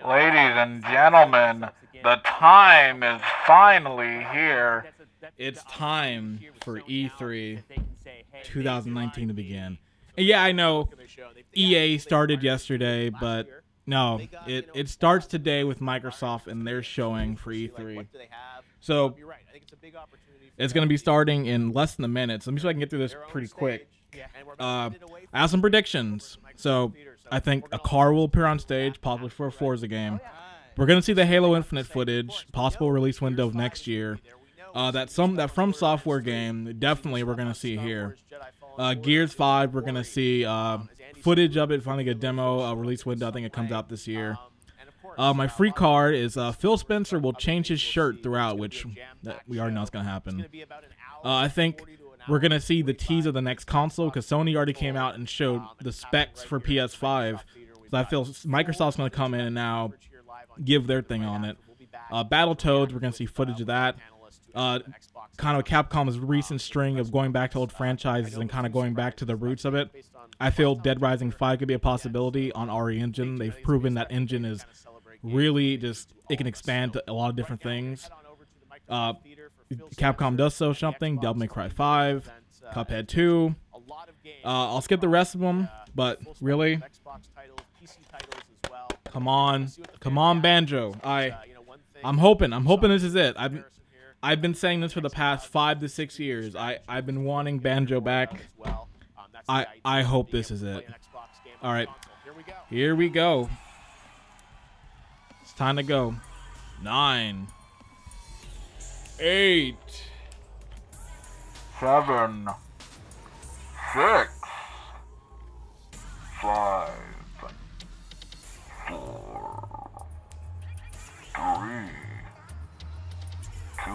Ladies and gentlemen, the time is finally here. It's time for E3 2019 to begin. And yeah, I know EA started yesterday, but no, it starts today with Microsoft and they're showing for E3. So it's going to be starting in less than a minute. So let me see if I can get through this pretty quick. I have some predictions. So I think a car will appear on stage, possibly for a Forza game. We're going to see the Halo Infinite footage, possible release window of next year. That From Software game, definitely we're going to see here. Gears 5, we're going to see footage of it, finally get a demo, release window. I think it comes out this year. My free card is Phil Spencer will change his shirt throughout, which we already know is going to happen. I think we're going to see the tease of the next console because Sony already came out and showed the specs for PS5. So I feel Microsoft's going to come in and now give their thing on it. Battletoads, we're going to see footage of that. Kind of Capcom's recent string of going back to old franchises and kind of going back to the roots of it. I feel Dead Rising 5 could be a possibility on RE Engine. They've proven that engine is really just, it can expand to a lot of different things. Capcom does show something. Devil May Cry 5, Cuphead 2. I'll skip the rest of them, but really, come on, Banjo. I'm hoping this is it. I've been saying this for the past 5 to 6 years. I've been wanting Banjo back. I hope this is it. All right, here we go. It's time to go. 9, 8, 7, 6, 5, 4, 3, 2,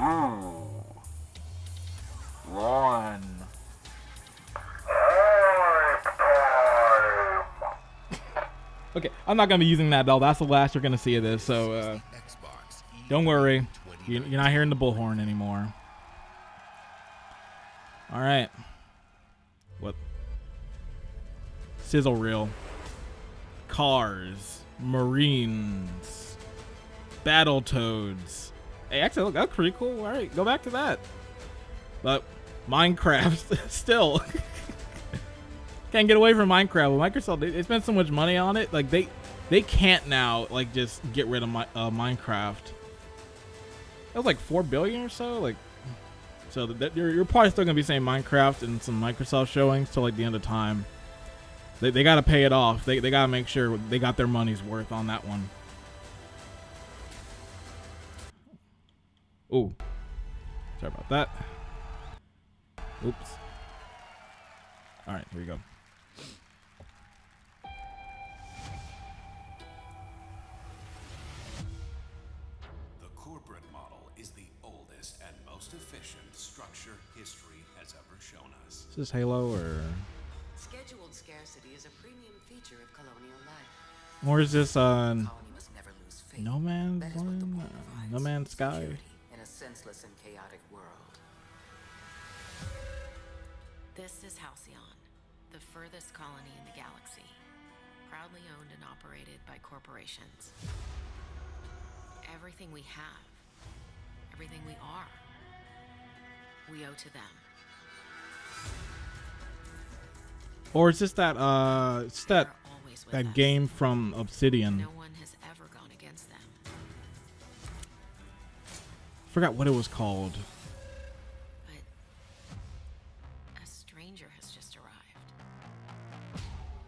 1. Okay, I'm not gonna be using that though. That's the last you're gonna see of this, so don't worry. You're not hearing the bullhorn anymore. All right. What? Sizzle reel. Cars. Marines. Battletoads. Hey, actually, look, that's pretty cool. All right, go back to that. But Minecraft, still. Can't get away from Minecraft. Well, Microsoft, they spent so much money on it. Like, they can't now, like, just get rid of Minecraft. That was like $4 billion or so. Like, so you're probably still gonna be saying Minecraft and some Microsoft showings till like the end of time. They gotta pay it off. They gotta make sure they got their money's worth on that one. Ooh, sorry about that. Oops. All right, here we go. Is this Halo or? Scheduled scarcity is a premium feature of colonial life. Or is this Colony must never lose faith. No Man's That is what the Land? book provides. No Man's Sky? Security in a senseless and chaotic world. This is Halcyon, the furthest colony in the galaxy, proudly owned and operated by corporations. Everything we have, everything we are, we owe to them. Or is this that it's They're that always with that us. game from Obsidian? No one has ever gone against them. Forgot what it was called. But a stranger has just arrived.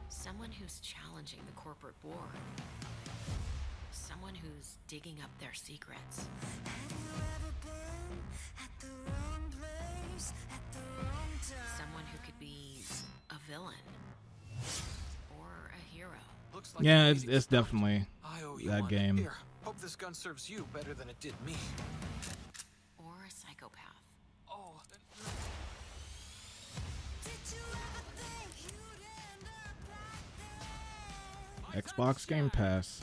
Someone who's challenging the corporate board. Someone who's digging up their secrets. Someone who could be a villain or a hero. Yeah, it's definitely I owe you that one. game. Here, hope this gun serves you better than it did me. Or a psychopath. Oh, Xbox Game Pass.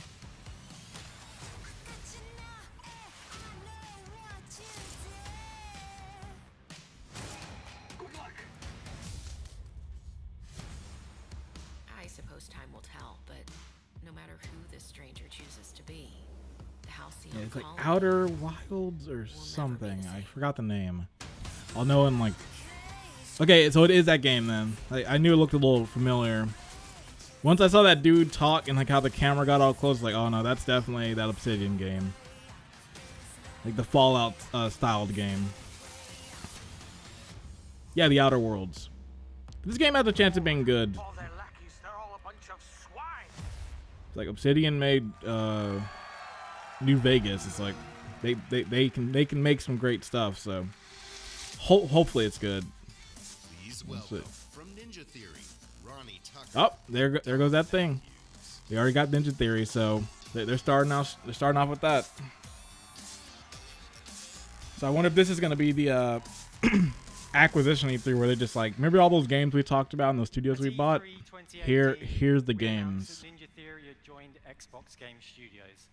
I suppose time will tell, but this stranger chooses to be. The Halcyon Yeah, it's like colony Outer Wilds or something. I forgot the name. I'll know in like. Okay, so it is that game then. I knew it looked a little familiar. Once I saw that dude talk and like how the camera got all close, like, oh no, that's definitely that Obsidian game. Like the Fallout styled game. Yeah, the Outer Worlds. This game has a chance of being good. All their lackeys, they're all a bunch of swine. It's like Obsidian made New Vegas. It's like they can make some great stuff. So hopefully it's good. Please welcome from Ninja Theory, Ronnie Tucker. Oh, there goes that thing. They already got Ninja Theory, so they're starting off with that. So I wonder if this is gonna be the acquisition E3 where they just like, remember all those games we talked about in those studios we bought? Here's the games. Ninja Theory had joined Xbox Game Studios,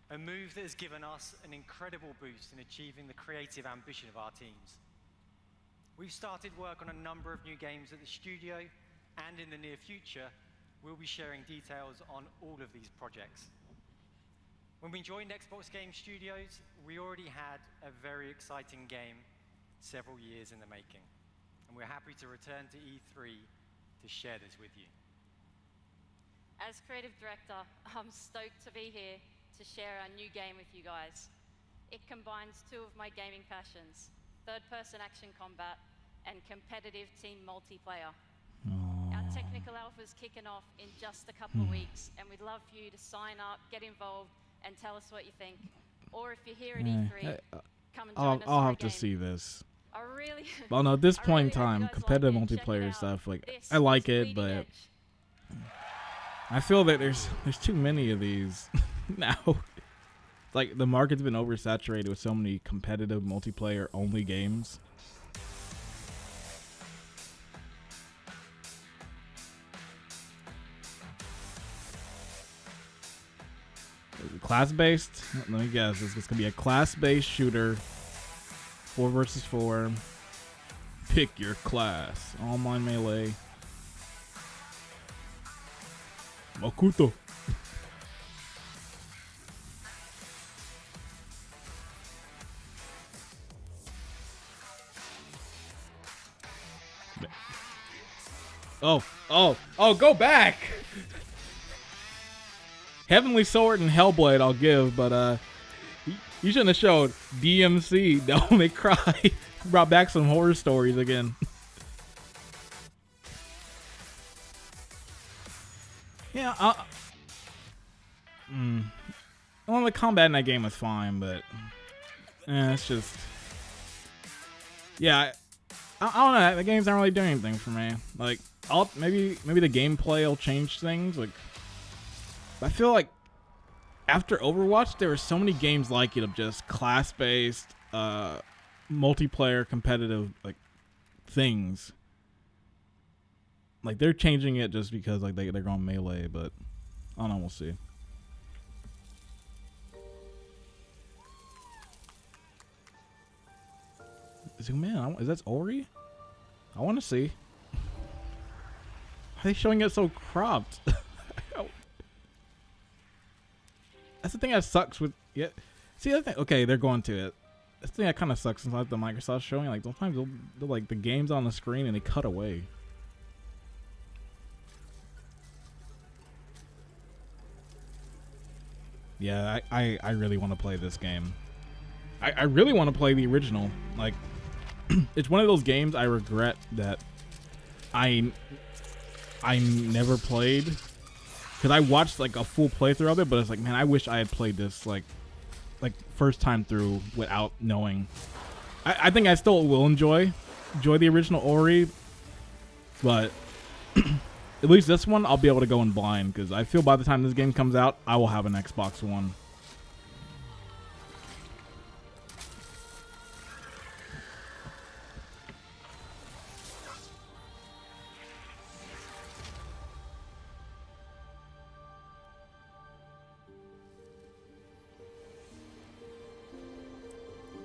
a move that has given us an incredible boost in achieving the creative ambition of our teams. We've started work on a number of new games at the studio, and in the near future, we'll be sharing details on all of these projects. When we joined Xbox Game Studios, we already had a very exciting game several years in the making, and we're happy to return to E3 to share this with you. As creative director, I'm stoked to be here to share our new game with you guys. It combines two of my gaming passions, third-person action combat and competitive team multiplayer. Our technical alpha's kicking off in just a couple of weeks, and we'd love for you to sign up, get involved, and tell us what you think. Or if you're here at E3, come and join us I'll for a have to game. see this. I really, Well, no, at this I point in really hope you time, guys competitive like it. Check it multiplayer out. stuff, like This I like is it, Bleeding but Edge. I feel that there's too many of these now. Like the market's been oversaturated with so many competitive multiplayer only games. Class-based? Let me guess. It's gonna be a class-based shooter. 4 versus 4. Pick your class. Online melee. Makuto. Oh, go back! Heavenly Sword and Hellblade I'll give, but you shouldn't have showed DMC, Devil May Cry. Brought back some horror stories again. Yeah, well, the combat in that game was fine, but it's just, yeah, I don't know. The games aren't really doing anything for me. Like, maybe the gameplay will change things. Like, I feel like after Overwatch, there were so many games like it of just class-based, multiplayer, competitive like things. Like they're changing it just because like they're going melee, but I don't know. We'll see. Zoom in. Is that Ori? I want to see. Why are they showing it so cropped? That's the thing that sucks with See, I think okay, they're going to it. That's the thing that kind of sucks inside the Microsoft showing. Like sometimes they'll like the game's on the screen and they cut away. Yeah, I really want to play this game. I really want to play the original. Like, it's one of those games I regret that I never played. Because I watched like a full playthrough of it, but it's like, man, I wish I had played this like first time through without knowing. I think I still will enjoy the original Ori, but at least this one I'll be able to go in blind because I feel by the time this game comes out, I will have an Xbox One.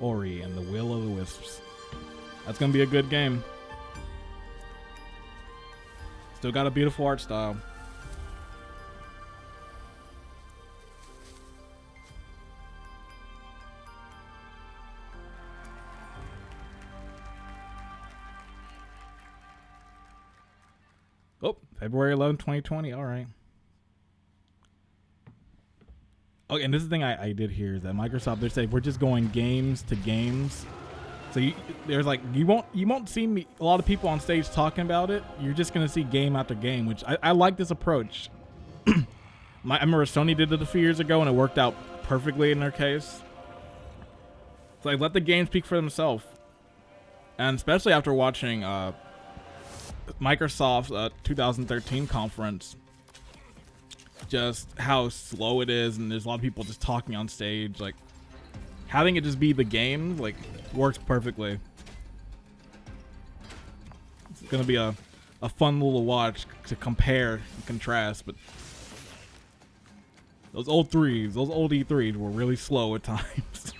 Ori and the Will of the Wisps. That's gonna be a good game. Still got a beautiful art style. Oh, February 11, 2020. All right. Okay, and this is the thing I did hear is that Microsoft, they're saying we're just going games to games. So there's like you won't see a lot of people on stage talking about it. You're just gonna see game after game, which I like this approach. I remember Sony did it a few years ago and it worked out perfectly in their case. It's like let the games speak for themselves, and especially after watching Microsoft's 2013 conference, just how slow it is, and there's a lot of people just talking on stage. Like having it just be the game, like works perfectly. It's gonna be a fun little watch to compare and contrast, but those old E3s were really slow at times.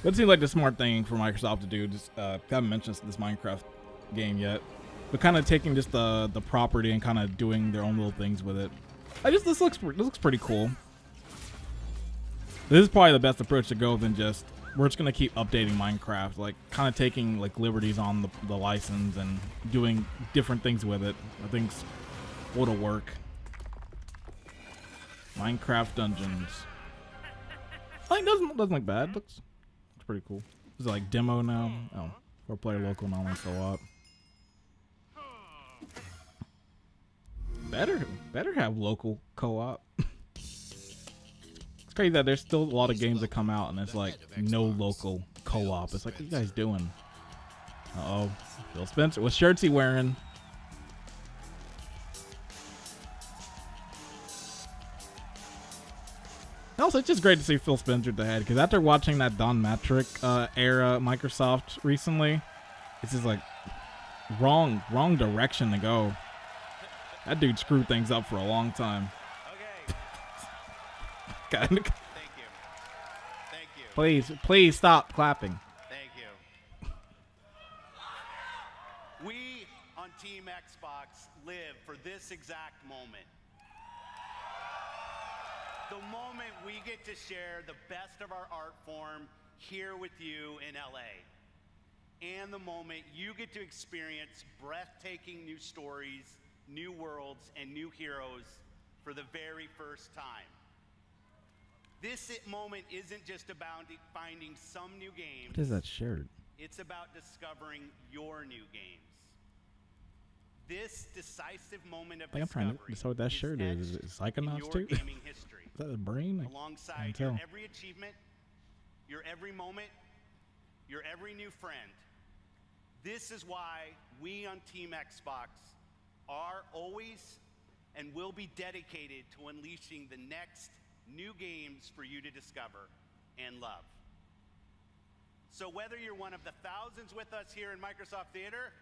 But it seems like the smart thing for Microsoft to do. Just haven't mentioned this Minecraft game yet, but kind of taking just the property and kind of doing their own little things with it. This looks pretty cool. This is probably the best approach to go than just we're just gonna keep updating Minecraft, like kind of taking like liberties on the license and doing different things with it. I think what'll work. Minecraft Dungeons. I think doesn't look bad. Looks pretty cool. Is it like demo now? Oh, 4-player local, not like co-op. Better have local co-op. It's crazy that there's still a lot of games that come out and it's like no local co-op. It's like, what are you guys doing? Uh-oh. Phil Spencer. What shirt's he wearing? Also, it's just great to see Phil Spencer at the head, because after watching that Don Matrick era Microsoft recently, it's just like wrong direction to go. That dude screwed things up for a long time. Okay. Thank you. Thank you. Please stop clapping. Thank you. We on Team Xbox live for this exact moment. The moment we get to share the best of our art form here with you in LA. And the moment you get to experience breathtaking new stories, new worlds, and new heroes for the very first time. This moment isn't just about finding some new games. What is that shirt? It's about discovering your new games. This decisive moment of I'm trying to decide what that shirt is. Is it Psychonauts too? Gaming history. Is that a brain? Alongside your every achievement, your every moment, your every new friend. This is why we on Team Xbox are always and will be dedicated to unleashing the next new games for you to discover and love. So whether you're one of the thousands with us here in Microsoft Theater,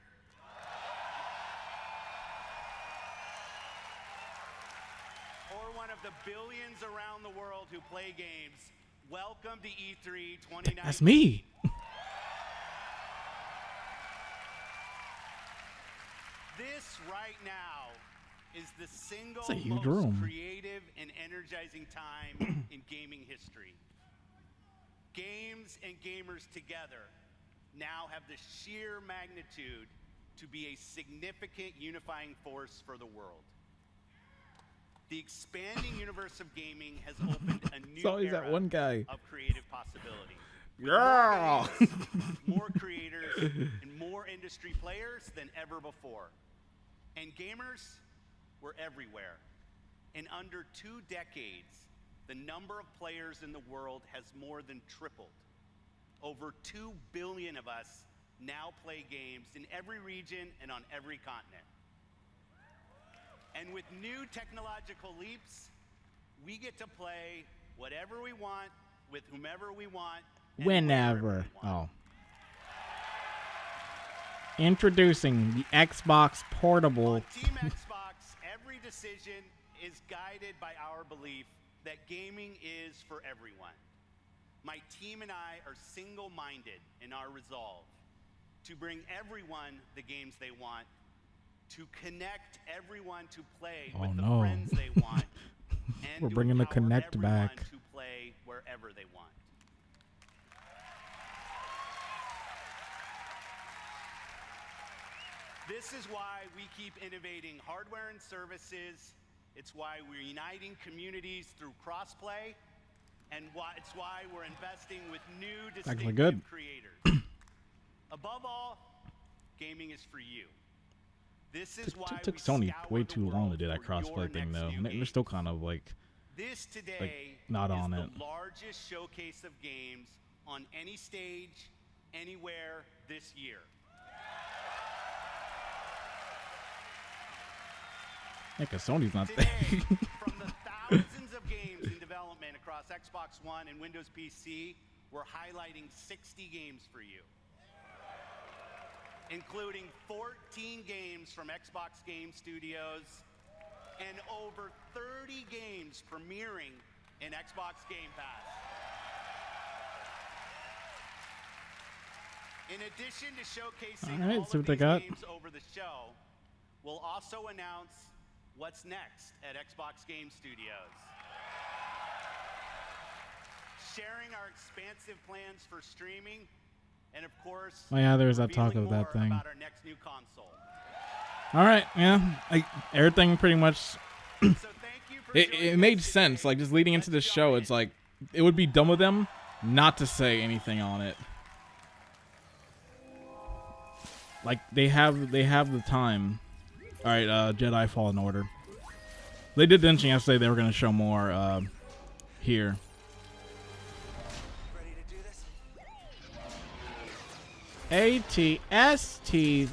or one of the billions around the world who play games, welcome to E3 2019. That's me. This right now is the single That's a huge most room. creative and energizing time in gaming history. Games and gamers together now have the sheer magnitude to be a significant unifying force for the world. The expanding universe of gaming has opened a new always era that one guy. of creative possibility. Yeah. More creators and more industry players than ever before. And gamers were everywhere. In under 2 decades, the number of players in the world has more than tripled. Over 2 billion of us now play games in every region and on every continent. And with new technological leaps, we get to play whatever we want, with whomever we want, and wherever Whenever. we want. Oh. Introducing the Xbox Portable. On Team Xbox, every decision is guided by our belief that gaming is for everyone. My team and I are single-minded in our resolve to bring everyone the games they want, to connect everyone to play with the friends they want, and We're to bringing the empower Connect everyone back. to play wherever they want. This is why we keep innovating hardware and services. It's why we're uniting communities through crossplay, and it's why we're investing with new distinctive good. creators. Above all, gaming is for you. This is why It took we Sony scour way the too long to world do that for your crossplay thing, next though. new They're game. still kind of like This today not is on the it. largest showcase of games on any stage, anywhere this year. Yeah, 'cause Sony's not Today, there. from the thousands of games in development across Xbox One and Windows PC, we're highlighting 60 games for you, including 14 games from Xbox Game Studios and over 30 games premiering in Xbox Game Pass. In addition to showcasing All right, all see of what they these got. games over the show, we'll also announce what's next at Xbox Game Studios. Sharing our expansive plans for streaming, and of course, Oh yeah, there's that talk revealing of that more thing. about our next new console. All right, yeah, everything pretty much. So thank you for joining It made us sense. today. Like just leading into Let's this jump show, in. it's like it would be dumb of them not to say anything on it. Like they have the time. All right, Jedi Fallen Order. They did mention yesterday they were going to show more here. Ready to do this? ATSTs,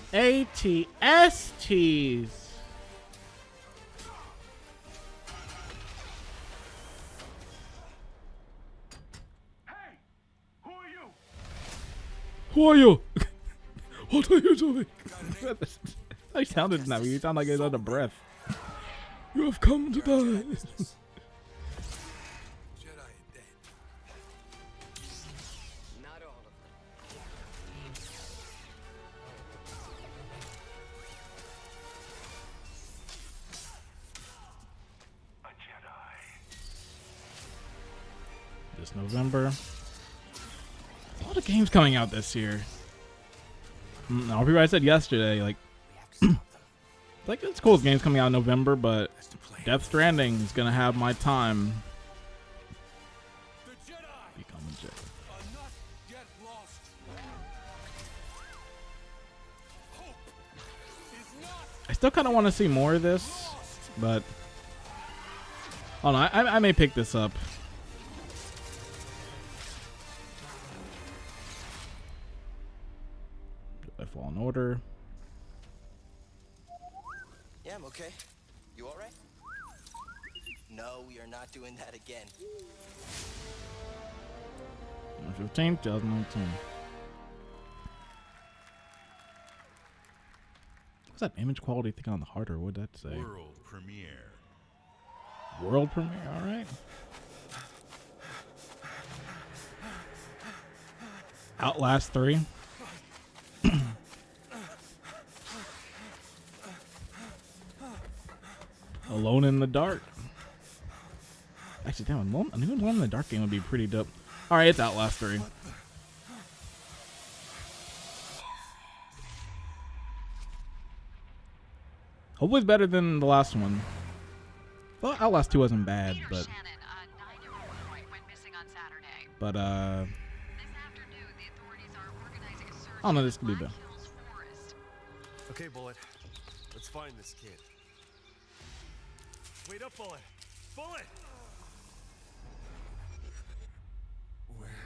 ATSTs. Hey! Who are you? Who are you? What are you doing? I sounded now. You sound like it's under breath. You have come to die. Jedi dead. Not all of them. A Jedi. This November. A lot of games coming out this year. No, people I said yesterday, like, We have to stop them. like it's cool. Games coming out in November, but That's the plan. Death Stranding is gonna have my time. The Jedi Become a Jedi. are not yet lost. Hope is not I still kind of want to see more of this, lost. but oh no, I may pick this up. Jedi Fallen Order. Yeah, I'm okay. You all right? No, we are not doing that again. 15th, 2019. What's that image quality thing on the hardware? What'd that say? World premiere. World premiere, alright. Outlast 3. Alone in the Dark. Actually, damn, a new Alone in the Dark game would be pretty dope. Alright, it's Outlast 3. Hopefully it's better than the last one. Well, Outlast 2 wasn't bad, but Shannon, 9 went missing on Saturday. but This afternoon, the authorities are organizing a search I don't know, in this could be Black better. Hills Forest. Okay, Bullet. Let's find this kid. Wait up, Bullet. Bullet! Where am I?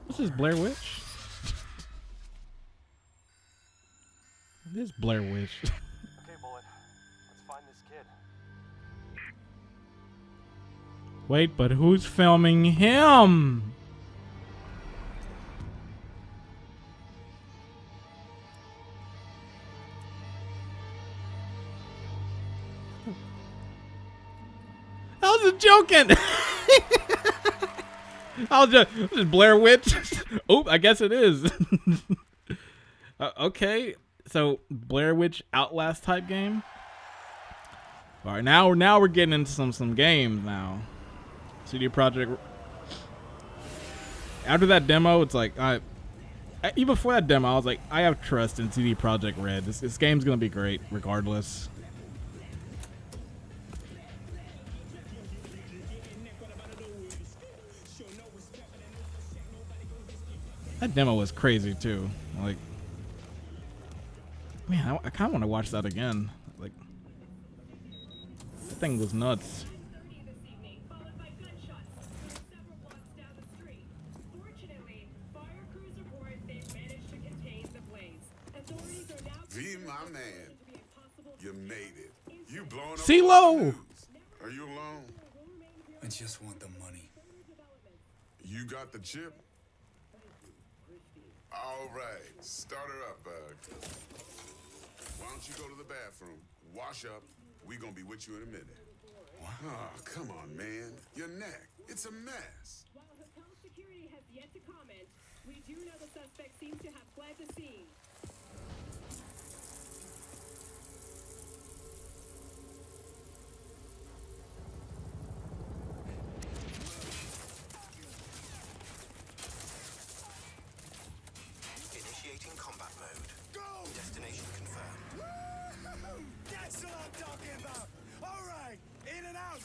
This is Blair Witch. This is Blair Witch. Okay, Bullet. Let's find this kid. Wait, but who's filming him? wasn't joking. I was just Blair Witch. Oh, I guess it is. Okay, so Blair Witch Outlast type game. All right, now we're getting into some games now. CD Projekt. After that demo, it's like even before that demo, I was like, I have trust in CD Projekt Red. This game's gonna be great regardless. That demo was crazy too. Like, man, I kind of want to watch that again. Like, that thing was nuts. V, my man, you made it. You blown up. CeeLo! Are you alone? I just want the money. You got the chip? All right, start her up, bud. Why don't you go to the bathroom, wash up? We gonna be with you in a minute. What? Oh, come on, man. Your neck, it's a mess. While hotel security has yet to comment, we do know the suspect seems to have fled the scene. Initiating combat mode. Go! Destination confirmed. That's what I'm talking about. All right, in and out.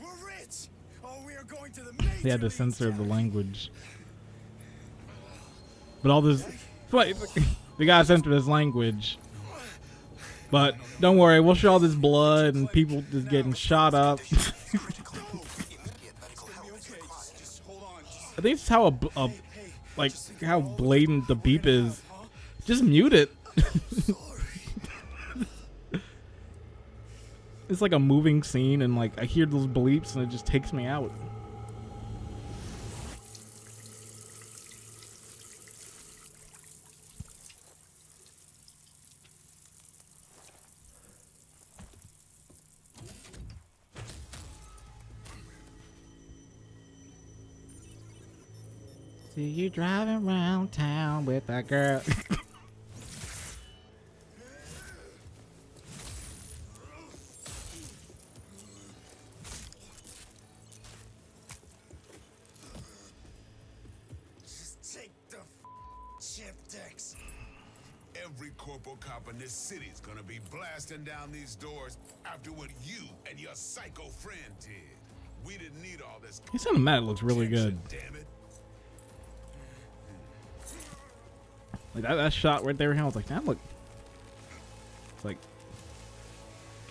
We're rich. Oh, we are going to the major They had to leagues censor the now. language. But all this, they gotta censor this language. But don't worry, we'll show all this blood and people just getting shot up. I think it's how like how blatant the beep is. Just mute it. It's like a moving scene, and like I hear those bleeps, and it just takes me out. See you driving around town with a girl. Just take the chip decks. Every corporal cop in this city's gonna be blasting down these doors after what you and your psycho friend did. We didn't need all this. His cinematic looks really good. Damn it. Like that shot right there, I was like, that look. It's like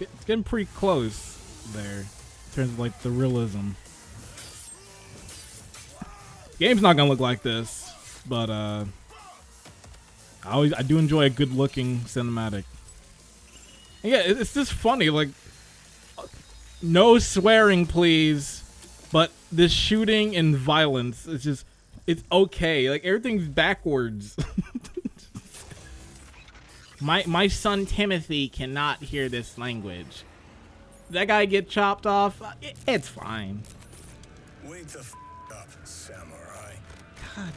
it's getting pretty close there in terms of like the realism. Game's not gonna look like this, but I do enjoy a good looking cinematic. And yeah, it's just funny, like no swearing please, but this shooting and violence, it's okay. Like everything's backwards. My son Timothy cannot hear this language. That guy get chopped off, it's fine. Wake the up, samurai. God,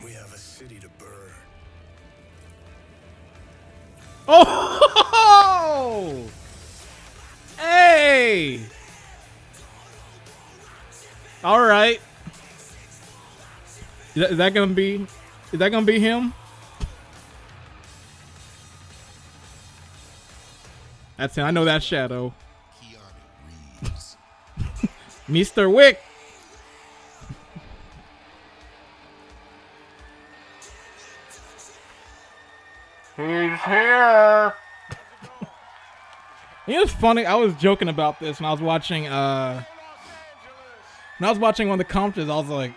We have a city to burn. Oh! Hey! All right. Is that gonna be him? That's him. I know that shadow. Mr. Wick. He's here. You know, it's funny. I was joking about this when I was watching. When I was watching one of the conferences, I was like,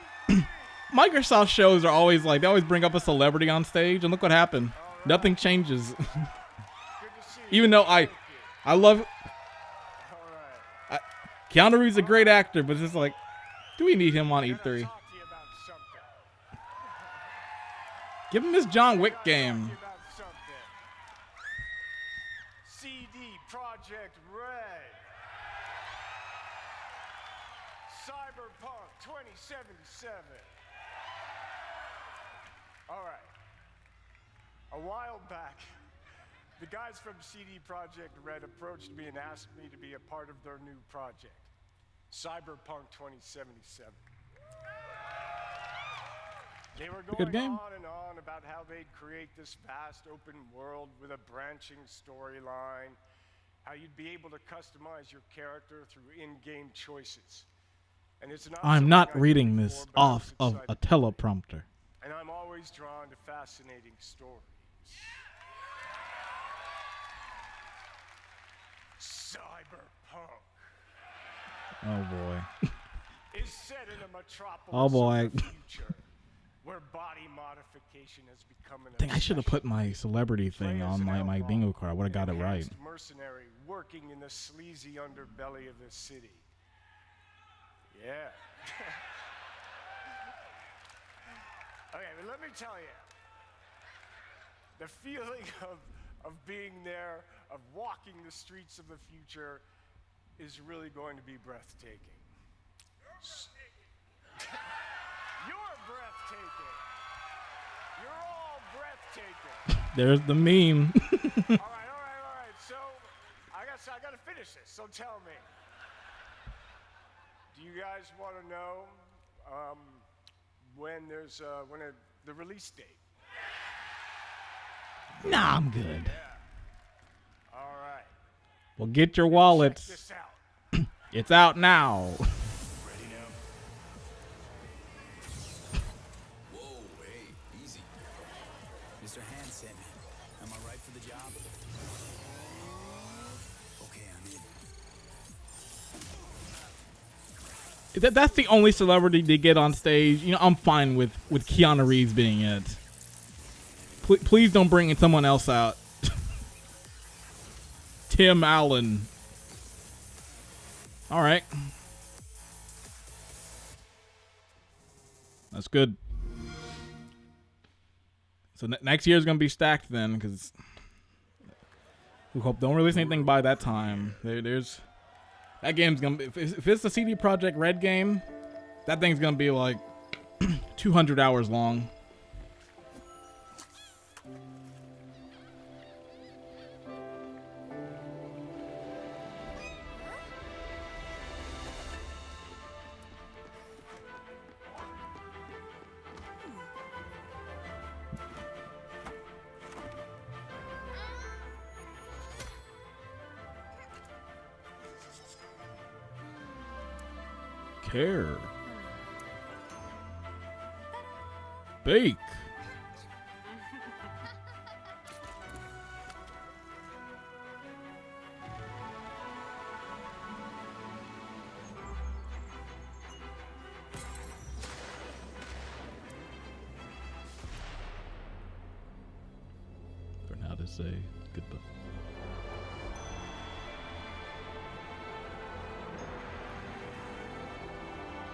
Microsoft shows are always like they always bring up a celebrity on stage, and look what happened. Nothing changes. Even though I love. Keanu Reeves is a great actor, but it's just like, do we need him on E3? Give him this John Wick game. CD Projekt Red. Cyberpunk 2077. All right. A while back, the guys from CD Projekt Red approached me and asked me to be a part of their new project, Cyberpunk 2077. They were Good going game. on and on about how they'd create this vast open world with a branching storyline, how you'd be able to customize your character through in-game choices. And it's not I'm something not I'd reading done this before, but I was off of a excited. teleprompter. And I'm always drawn to fascinating stories. Cyberpunk Oh boy. is set in a metropolis Oh boy. of the future, where body modification has become an Dang, I should have put obsession. my celebrity thing on my bingo card. I would have got it right. Enhanced mercenary working in the sleazy underbelly of the city. Yeah. Okay, but let me tell you, the feeling of being there, of walking the streets of the future, is really going to be breathtaking. You're breathtaking. You're all breathtaking. There's the meme. All right. So, I gotta finish this. So tell me, do you guys want to know when the release date? Nah, I'm good. All right. Well, get your Check wallets. this out. It's out now. Ready now? Whoa, hey, easy. Mr. Hansen, am I right for the job? Okay, I'm in. That's the only celebrity to get on stage. You know, I'm fine with Keanu Reeves being it. Please don't bring someone else out. Tim Allen. All right. That's good. So next year is going to be stacked then, because we hope don't release anything by that time. There's that game's going to be, if it's the CD Projekt Red game, that thing's going to be like 200 hours long. Care. Bake. For now to say goodbye.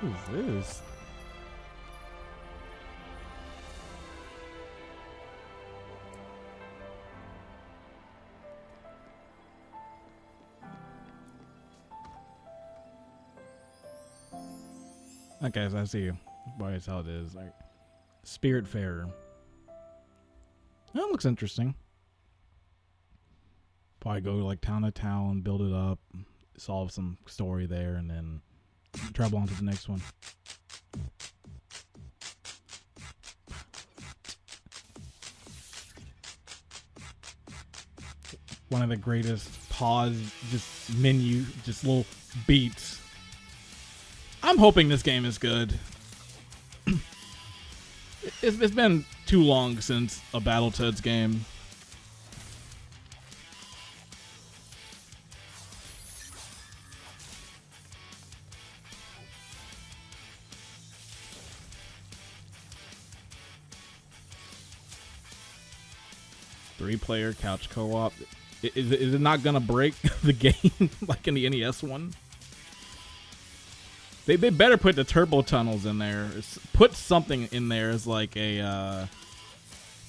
Who's this? Okay, so I see you. Boy, that's how it is. Like Spiritfarer. That looks interesting. Probably go like town to town, build it up, solve some story there, and then travel on to the next one. One of the greatest pause, just menu, just little beats. I'm hoping this game is good. It's been too long since a Battletoads game. Three-player couch co-op. Is it not gonna break the game like in the NES one? They better put the turbo tunnels in there. Put something in there as like a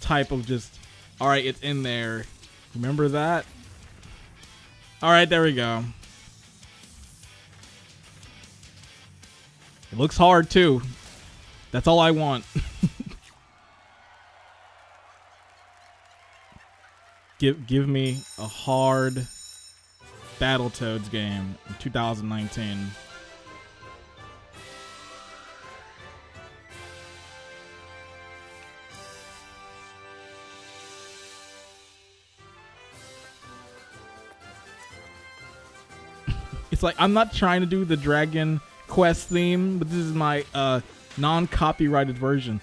type of just. All right, it's in there. Remember that? All right, there we go. It looks hard too. That's all I want. Give me a hard Battletoads game in 2019. It's like, I'm not trying to do the Dragon Quest theme, but this is my non-copyrighted version.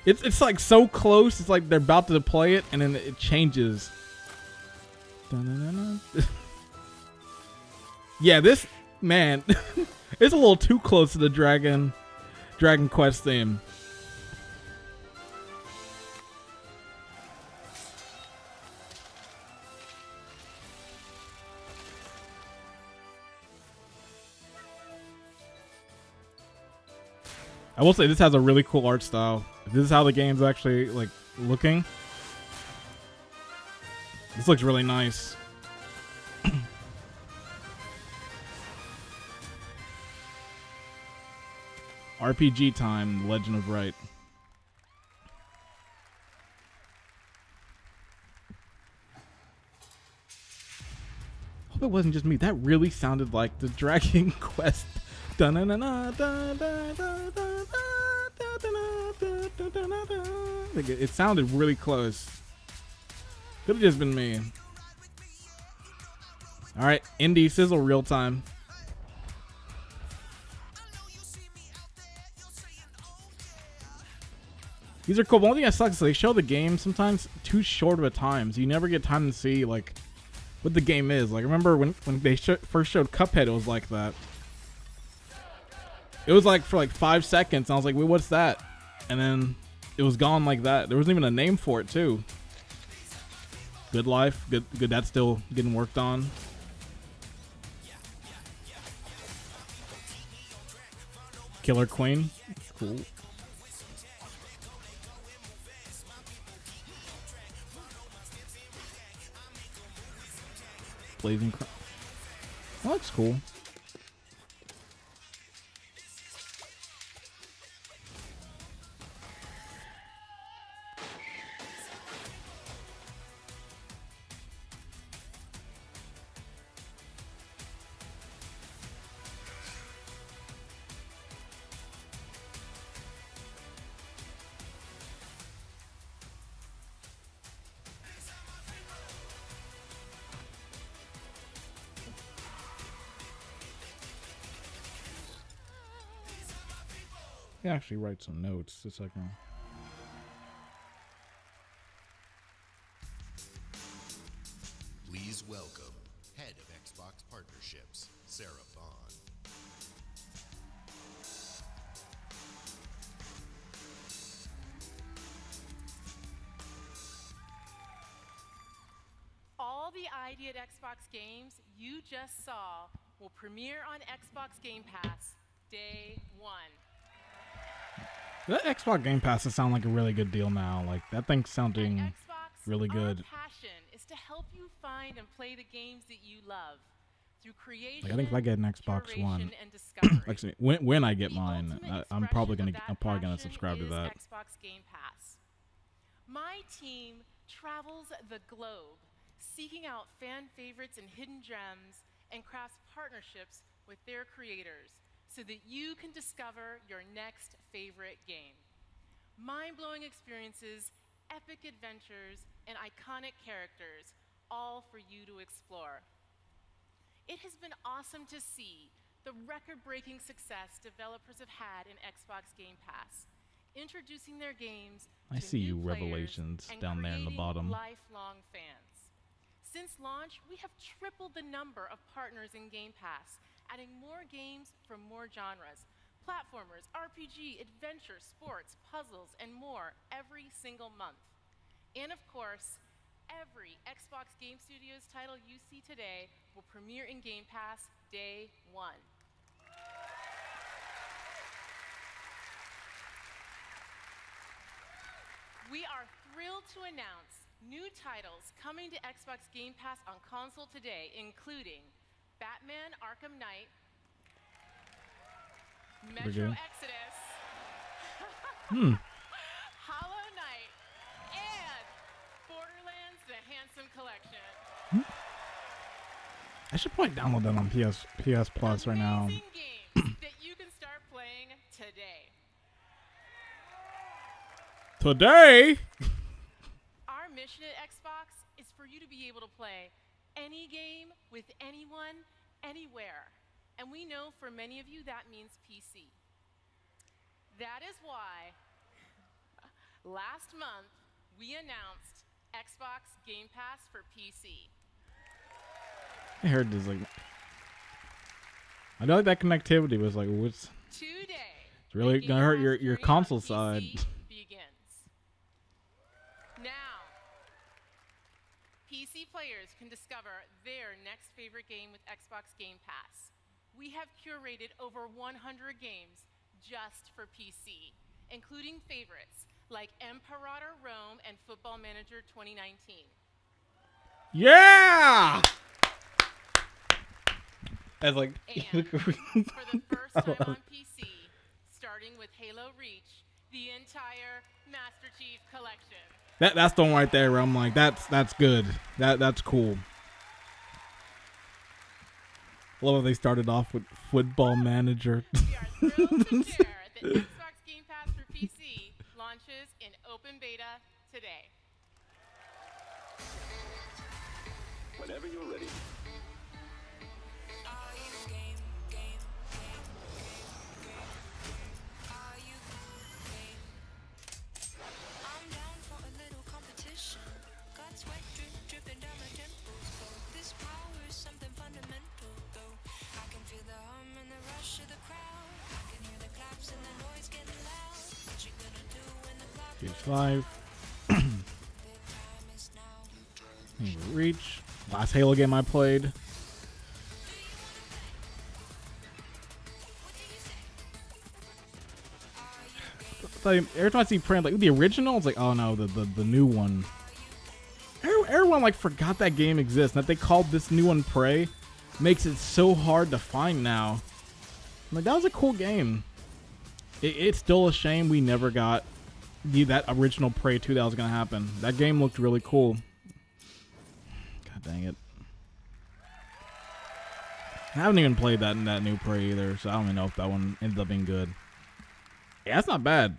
It's like so close. It's like they're about to play it and then it changes. Yeah, this man, it's a little too close to the Dragon Quest theme. I will say this has a really cool art style. If this is how the game's actually like looking, this looks really nice. RPG time, Legend of Right. Hope it wasn't just me. That really sounded like the Dragon Quest. It sounded really close. Could have just been me. All right, indie sizzle real time. These are cool. But one thing that sucks is they show the game sometimes too short of a time, so you never get time to see like what the game is. Like, remember when they first showed Cuphead, it was like that. It was like for like 5 seconds, and I was like, wait, what's that? And then it was gone like that. There wasn't even a name for it too. Good Life, good. That's still getting worked on. Killer Queen, that's cool. Blazing Crown. Oh, that's cool. I can actually write some notes just like that. Please welcome Head of Xbox Partnerships, Sarah Vaughn. All the ID at Xbox games you just saw will premiere on Xbox Game Pass day 1. That Xbox Game Pass does sound like a really good deal now. Like, that thing's sounding really good. Our passion is to help you find and play the games that you love through creation. Like, I think if I get an Xbox One, actually, when I get mine, I'm probably gonna subscribe to that. Xbox Game Pass. My team travels the globe, seeking out fan favorites and hidden gems, and crafts partnerships with their creators, so that you can discover your next favorite game. Mind-blowing experiences, epic adventures, and iconic characters, all for you to explore. It has been awesome to see the record-breaking success developers have had in Xbox Game Pass, introducing their games I to see you, new players Revelations, and down there in the creating bottom. lifelong fans. Since launch, we have tripled the number of partners in Game Pass, adding more games from more genres, platformers, RPG, adventure, sports, puzzles, and more every single month. And of course, every Xbox Game Studios title you see today will premiere in Game Pass day 1. We are thrilled to announce new titles coming to Xbox Game Pass on console today, including Batman Arkham Knight, Metro Okay. Exodus, Hmm. Hollow Knight, and Borderlands: The Handsome Collection. I should probably download that on PS Plus right now. Amazing games that you can start playing today. Today. Our mission at Xbox is for you to be able to play any game with anyone, anywhere. And we know for many of you that means PC. That is why last month we announced Xbox Game Pass for PC. I heard this like. I know like that connectivity was like, what's? Today, It's really gonna hurt your journey on console PC side. begins. Now, PC players can discover their next favorite game with Xbox Game Pass. We have curated over 100 games just for PC, including favorites like Emperor Rome and Football Manager 2019. Yeah. As like. And for the first time on PC, starting with Halo Reach, the entire Master Chief Collection. That's the one right there where I'm like, that's good. That's cool. Love how they started off with Football Manager. We are thrilled to share that Xbox Game Pass for PC launches in open beta today. Whenever you're ready. PS5. Reach. Last Halo game I played. Every time I see print, like the original, it's like, oh no, the new one. Everyone like forgot that game exists. That they called this new one Prey makes it so hard to find now. I'm like, that was a cool game. It's still a shame we never got that original Prey 2 that was gonna happen. That game looked really cool. God dang it. I haven't even played that in that new Prey either, so I don't even know if that one ended up being good. Yeah, that's not bad.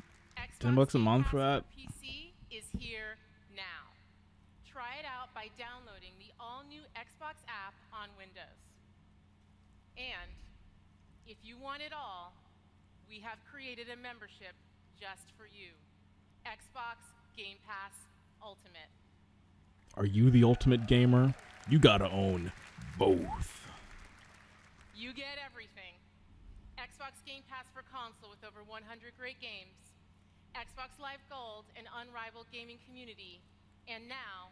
$10 a month for that. PC is here now. Try it out by downloading the all-new Xbox app on Windows. And if you want it all, we have created a membership just for you. Xbox Game Pass Ultimate. Are you the ultimate gamer? You gotta own both. You get everything. Xbox Game Pass for console with over 100 great games. Xbox Live Gold, an unrivaled gaming community. And now,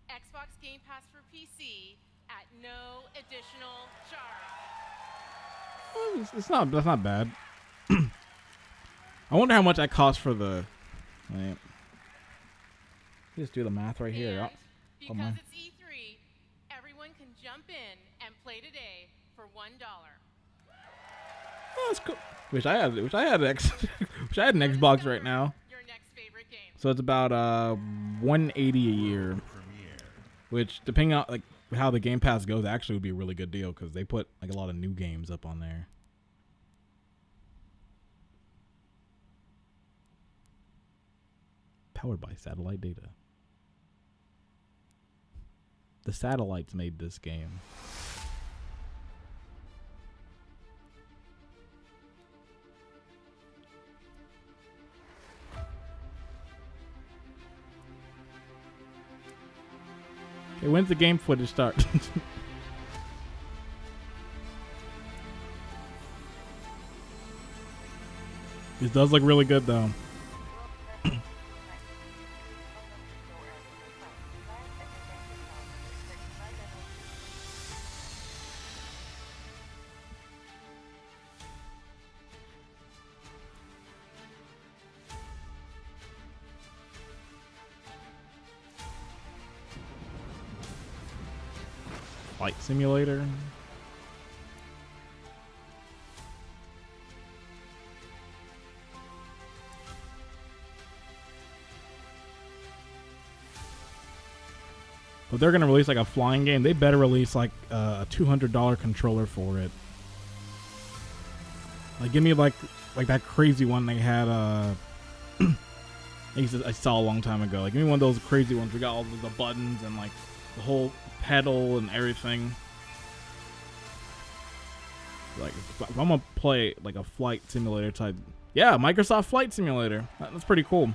Xbox Game Pass for PC at no additional charge. That's not bad. I wonder how much that costs for the. Wait. Just do the math right here. Because it's E3, everyone can jump in and play today for $1. Oh, that's cool. Wish I had wish I had an Xbox right now. Your next favorite game. So it's about $180 a year, which depending on like how the Game Pass goes, actually would be a really good deal because they put like a lot of new games up on there. Powered by satellite data. The satellites made this game. Okay, when's the game footage start? This does look really good though. Flight simulator. If they're gonna release like a flying game, they better release like a $200 controller for it. Like, give me like that crazy one they had. I saw a long time ago. Like, give me one of those crazy ones. We got all the buttons and like the whole pedal and everything. Like, if I'm gonna play like a flight simulator type, yeah, Microsoft Flight Simulator. That's pretty cool.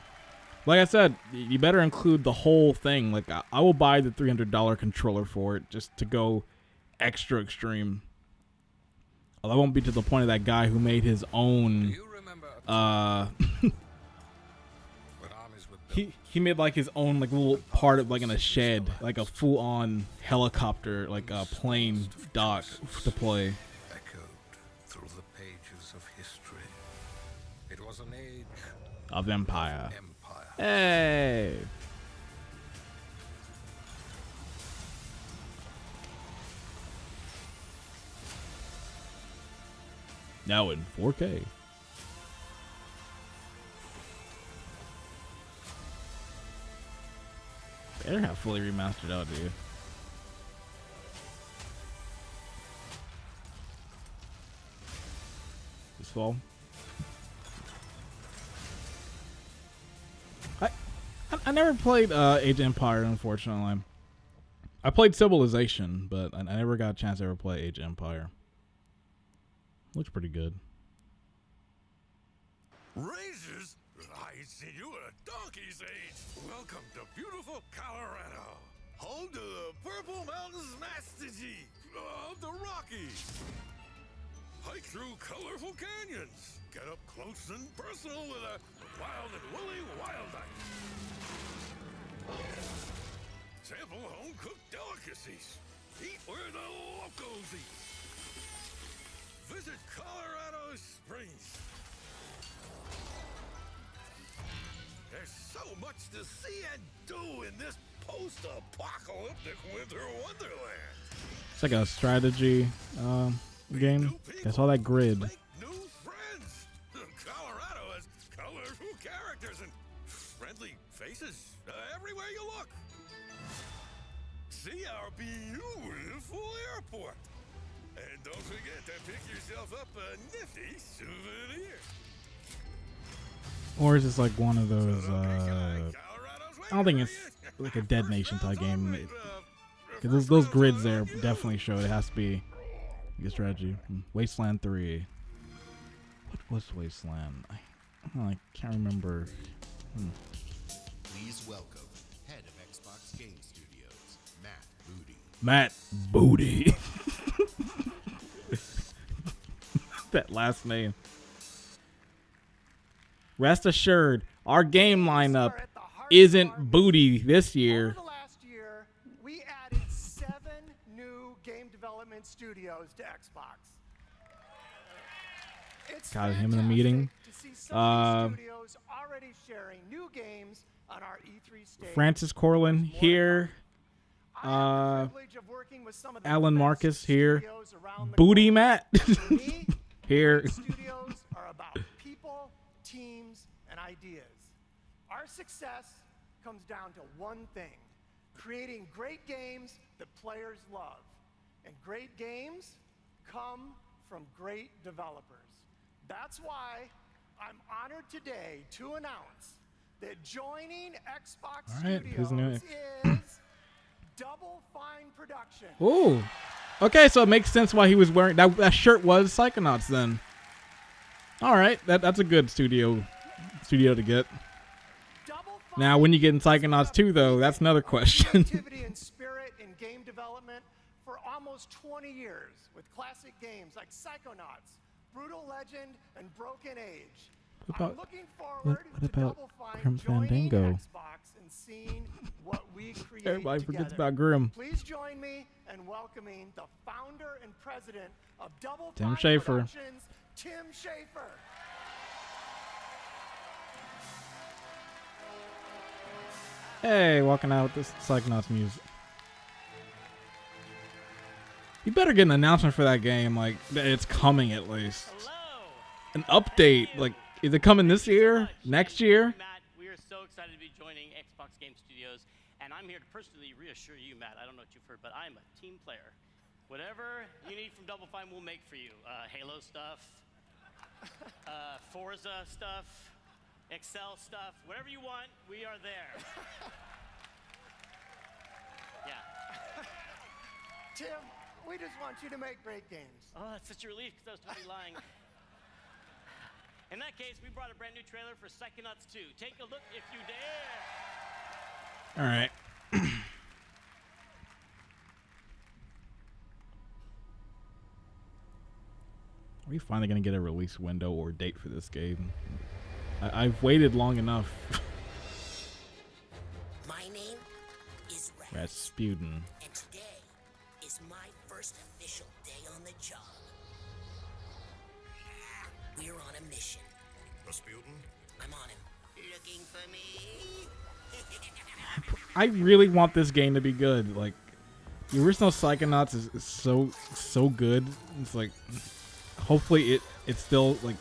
Like I said, you better include the whole thing. Like, I will buy the $300 controller for it just to go extra extreme. Well, I won't be to the point of that guy who made his own. He made like his own like little part of like in a shed, like a full-on helicopter, like a plane dock to play. Echoed through the pages of history. It was an age of Empire. Hey. Now in 4K. Better have fully remastered out, dude. This fall. I never played Age of Empire, unfortunately. I played Civilization, but I never got a chance to ever play Age of Empire. Looks pretty good. Razors? I see you at a donkey's age. Welcome to beautiful Colorado, home to the Purple Mountains Master G of the Rockies. Hike through colorful canyons. Get up close and personal with a wild and woolly wildlife. Sample home-cooked delicacies. Eat where the locals eat. Visit Colorado Springs. There's so much to see and do in this post-apocalyptic winter wonderland. It's like a strategy game. That's all that grid. New friends. Colorado has colorful characters and friendly faces everywhere you look. See our beautiful airport. And don't forget to pick yourself up a nifty souvenir. Or is this like one of those, I don't think it's like a Dead Nation type game. Because those grids there definitely show it has to be a strategy. Wasteland 3. What was Wasteland? I can't remember. Please welcome head of Xbox Game Studios, Matt Booty. Matt Booty. That last name. Rest assured, our game lineup isn't booty this year. Over the last year, we added 7 new game development studios to Xbox. It's Got him in a meeting. to see some of these studios already sharing new games on our E3 stage. Francis Corlin here. Alan Marcus here. Booty Matt here. Studios are about people, teams, and ideas. Our success comes down to one thing: creating great games that players love. And great games come from great developers. That's why I'm honored today to announce that joining Xbox Studios is Double Fine Production. Ooh. Okay, so it makes sense why he was wearing that shirt was Psychonauts then. All right, that's a good studio to get. Now, when you get in Psychonauts 2, though, that's another question. Creativity and spirit in game development for almost 20 years with classic games like Psychonauts, Brutal Legend, and Broken Age. I'm looking forward to Double Fine Grim joining Fandango? Xbox and seeing what we create Everybody together. forgets about Grim. Please join me in welcoming the founder and president of Double Tim Fine Schafer. Productions, Tim Schafer. Hey, walking out with this Psychonauts music. You better get an announcement for that game, like, that it's coming at least. An update, like, is it coming this year? Next year? Matt, we are so excited to be joining Xbox Game Studios, and I'm here to personally reassure you, Matt. I don't know what you've heard, but I'm a team player. Whatever you need from Double Fine, we'll make for you. Halo stuff, Forza stuff, Excel stuff, whatever you want, we are there. Yeah. Tim, we just want you to make great games. Oh, that's such a relief because I was totally lying. In that case, we brought a brand new trailer for Psychonauts 2. Take a look if you dare. All right. Are we finally going to get a release window or date for this game? I've waited long enough. My name is Raz. Rasputin. And today is my first official day on the job. We're on a mission. Rasputin? I'm on him. Looking for me? I really want this game to be good. Like, the original Psychonauts is so good. It's like, hopefully it still like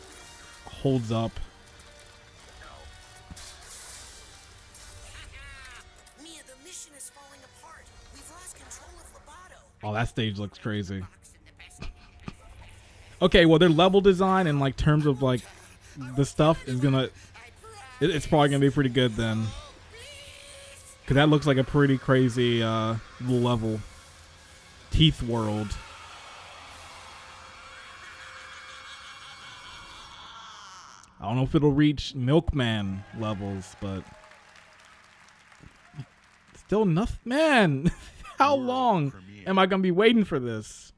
holds up. Mia, the mission is falling apart. We've lost control of Lobato. Oh, that stage looks crazy. Okay, well, their level design and like terms of like the stuff is gonna, it's probably gonna be pretty good then. Cause that looks like a pretty crazy level. Teeth World. I don't know if it'll reach Milkman levels, but still nothing. Man, how long am I gonna be waiting for this?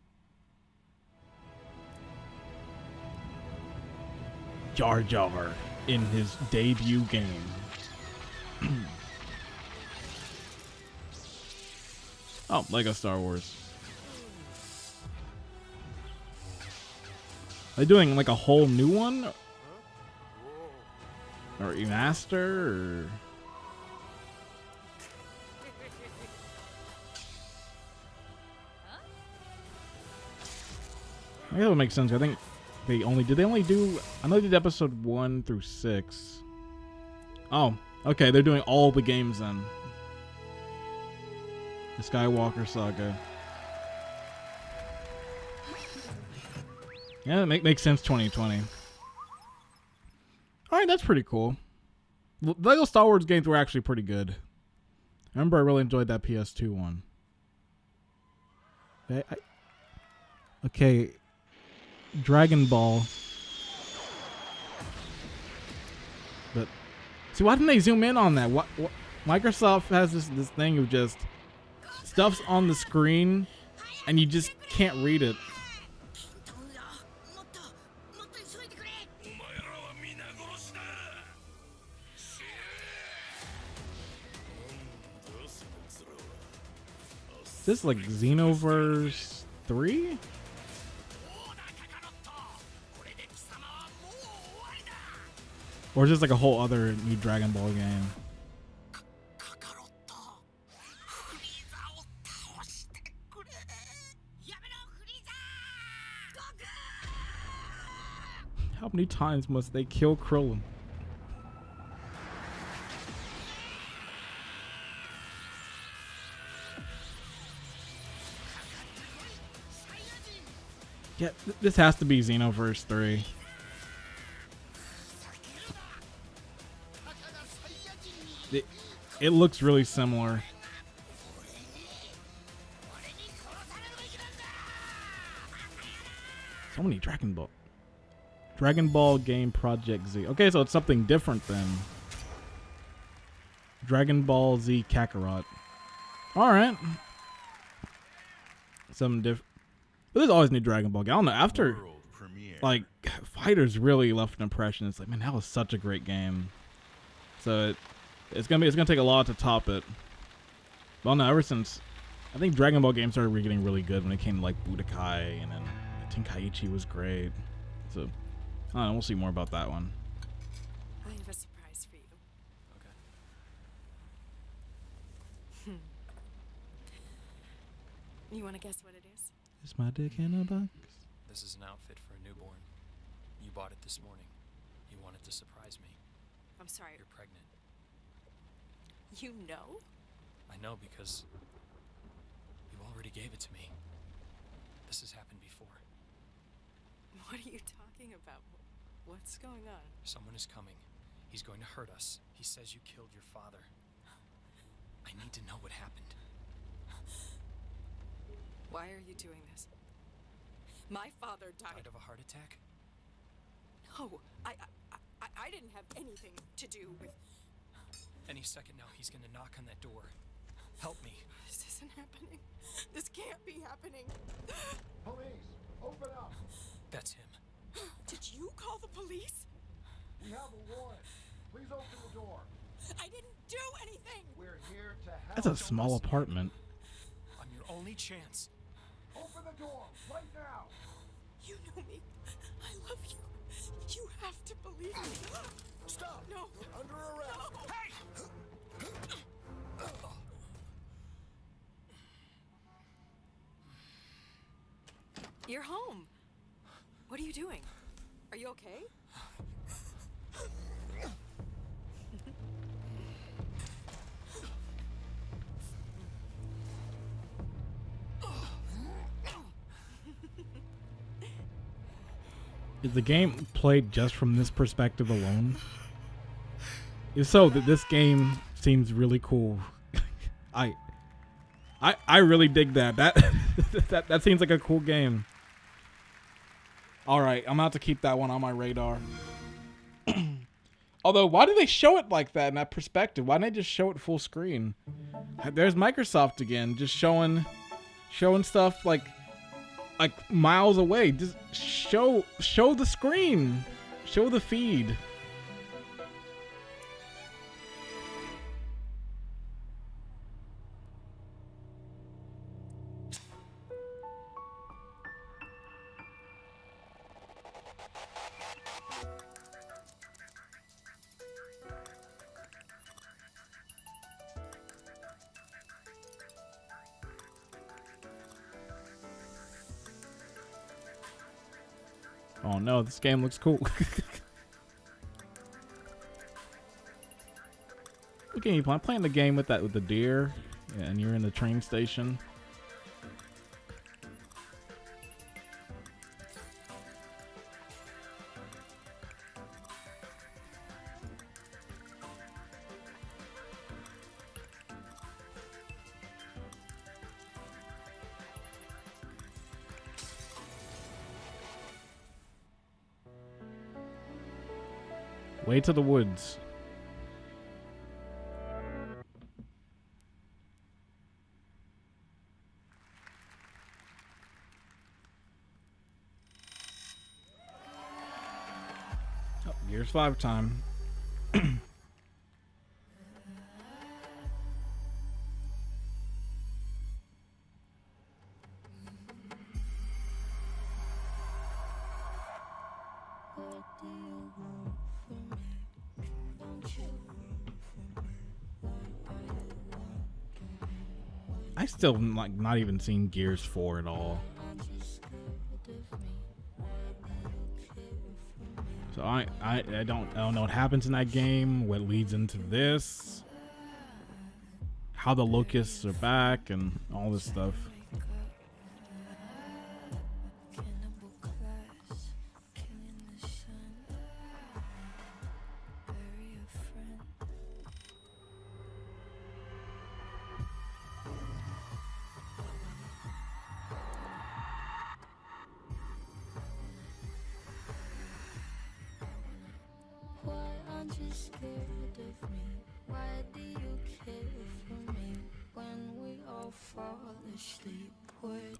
Jar Jar in his debut game. Oh, Lego Star Wars. Are they doing like a whole new one? Or remaster? Or... I guess that would make sense. I think they only do. I know they did episode 1 through 6. Oh, okay. They're doing all the games then. The Skywalker Saga. Yeah, that makes sense. 2020. All right, that's pretty cool. The Lego Star Wars games were actually pretty good. I remember I really enjoyed that PS2 one. Okay. Dragon Ball. But see, why didn't they zoom in on that? What Microsoft has this thing of just stuff's on the screen and you just can't read it. Is this like Xenoverse 3? Or is this like a whole other new Dragon Ball game? How many times must they kill Krillin? Yeah, this has to be Xenoverse 3. It looks really similar. So many Dragon Ball game Project Z. Okay, so it's something different than Dragon Ball Z Kakarot. All right, something different. But there's always new Dragon Ball game. I don't know. After like Fighters really left an impression. It's like, man, that was such a great game. So it's gonna take a lot to top it. Well, no, ever since I think Dragon Ball games started getting really good when it came to like Budokai, and then Tenkaichi was great. So I don't know, we'll see more about that one. I have a surprise for you. Okay. You want to guess what it is? Is my dick in a box? This is an outfit for a newborn. You bought it this morning. You wanted to surprise me. I'm sorry. You're pregnant. You know? I know because you already gave it to me. This has happened before. What are you talking about? What's going on? Someone is coming. He's going to hurt us. He says you killed your father. I need to know what happened. Why are you doing this? My father died. Died of a heart attack? No, I didn't have anything to do with... Any second now, he's gonna knock on that door. Help me. This isn't happening. This can't be happening. Police, open up. That's him. Did you call the police? We have a warrant. Please open the door. I didn't do anything. We're here to help. That's a small apartment. I'm your only chance. Open the door right now. You know me. I love you. You have to believe me. Stop. No. You're under arrest. No. Hey! You're home. What are you doing? Are you okay? Is the game played just from this perspective alone? If so, this game seems really cool. I really dig that. That seems like a cool game. All right, I'm about to keep that one on my radar. Although, why do they show it like that in that perspective? Why don't they just show it full screen? There's Microsoft again, just showing stuff like miles away. Just show the screen, show the feed. Oh no, this game looks cool. What game you playing? I'm playing the game with the deer, and you're in the train station. Way to the woods. Oh, Gears 5 time. I still not even seen Gears 4 at all. So I don't know what happens in that game, what leads into this, how the locusts are back, and all this stuff.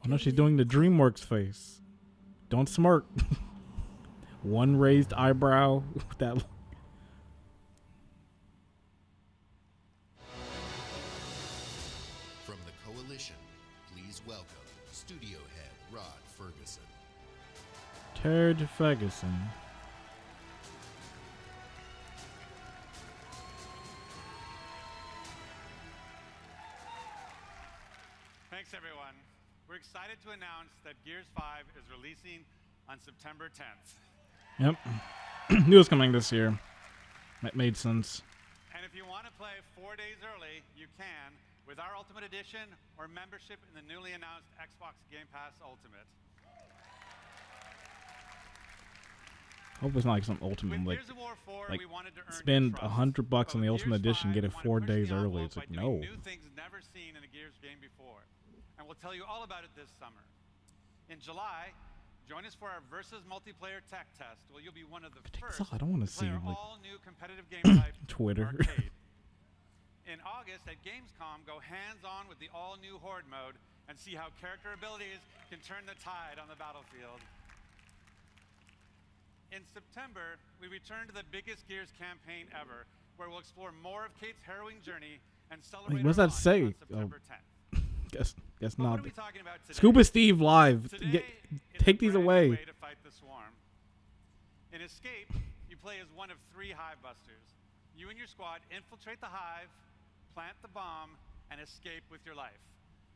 Oh no, she's doing the DreamWorks face. Don't smirk. One raised eyebrow. That. From the Coalition, please welcome Studio Head Rod Ferguson. Turd Ferguson. Thanks, everyone. We're excited to announce that Gears 5 is releasing on September 10th. Yep. Knew it was coming this year. That made sense. And if you want to play 4 days early, you can with our Ultimate Edition or membership in the newly announced Xbox Game Pass Ultimate. Hope it's not like some ultimate like spend $100 on the Ultimate Edition, get it 4 days early. It's like no. New things never seen in a Gears game before, and we'll tell you all about it this summer. In July, join us for our Versus multiplayer tech test. Well, you'll be one of the first. I don't want to see play our like all-new competitive game type Twitter. Arcade. In August at Gamescom, go hands-on with the all-new Horde mode and see how character abilities can turn the tide on the battlefield. In September, we return to the biggest Gears campaign ever, where we'll explore more of Kate's harrowing journey and celebrate. Wait, what's that say? Oh, guess but not. what are we talking about today? Scuba Steve live. Today Take these away. Way to fight the swarm. In Escape, you play as one of 3 hive busters. You and your squad infiltrate the hive, plant the bomb, and escape with your life.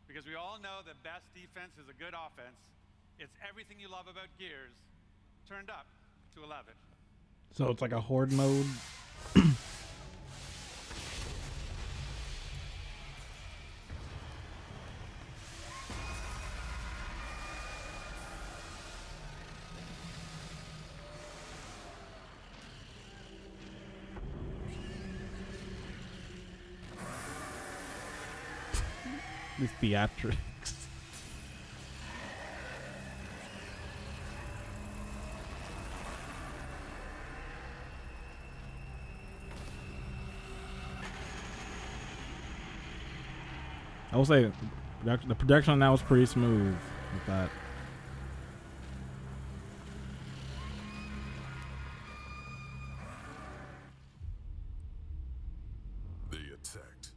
Because we all know that best defense is a good offense. It's everything you love about Gears, turned up to 11. So it's like a horde mode. These theatrics. I will say the production on that was pretty smooth with that. They attacked,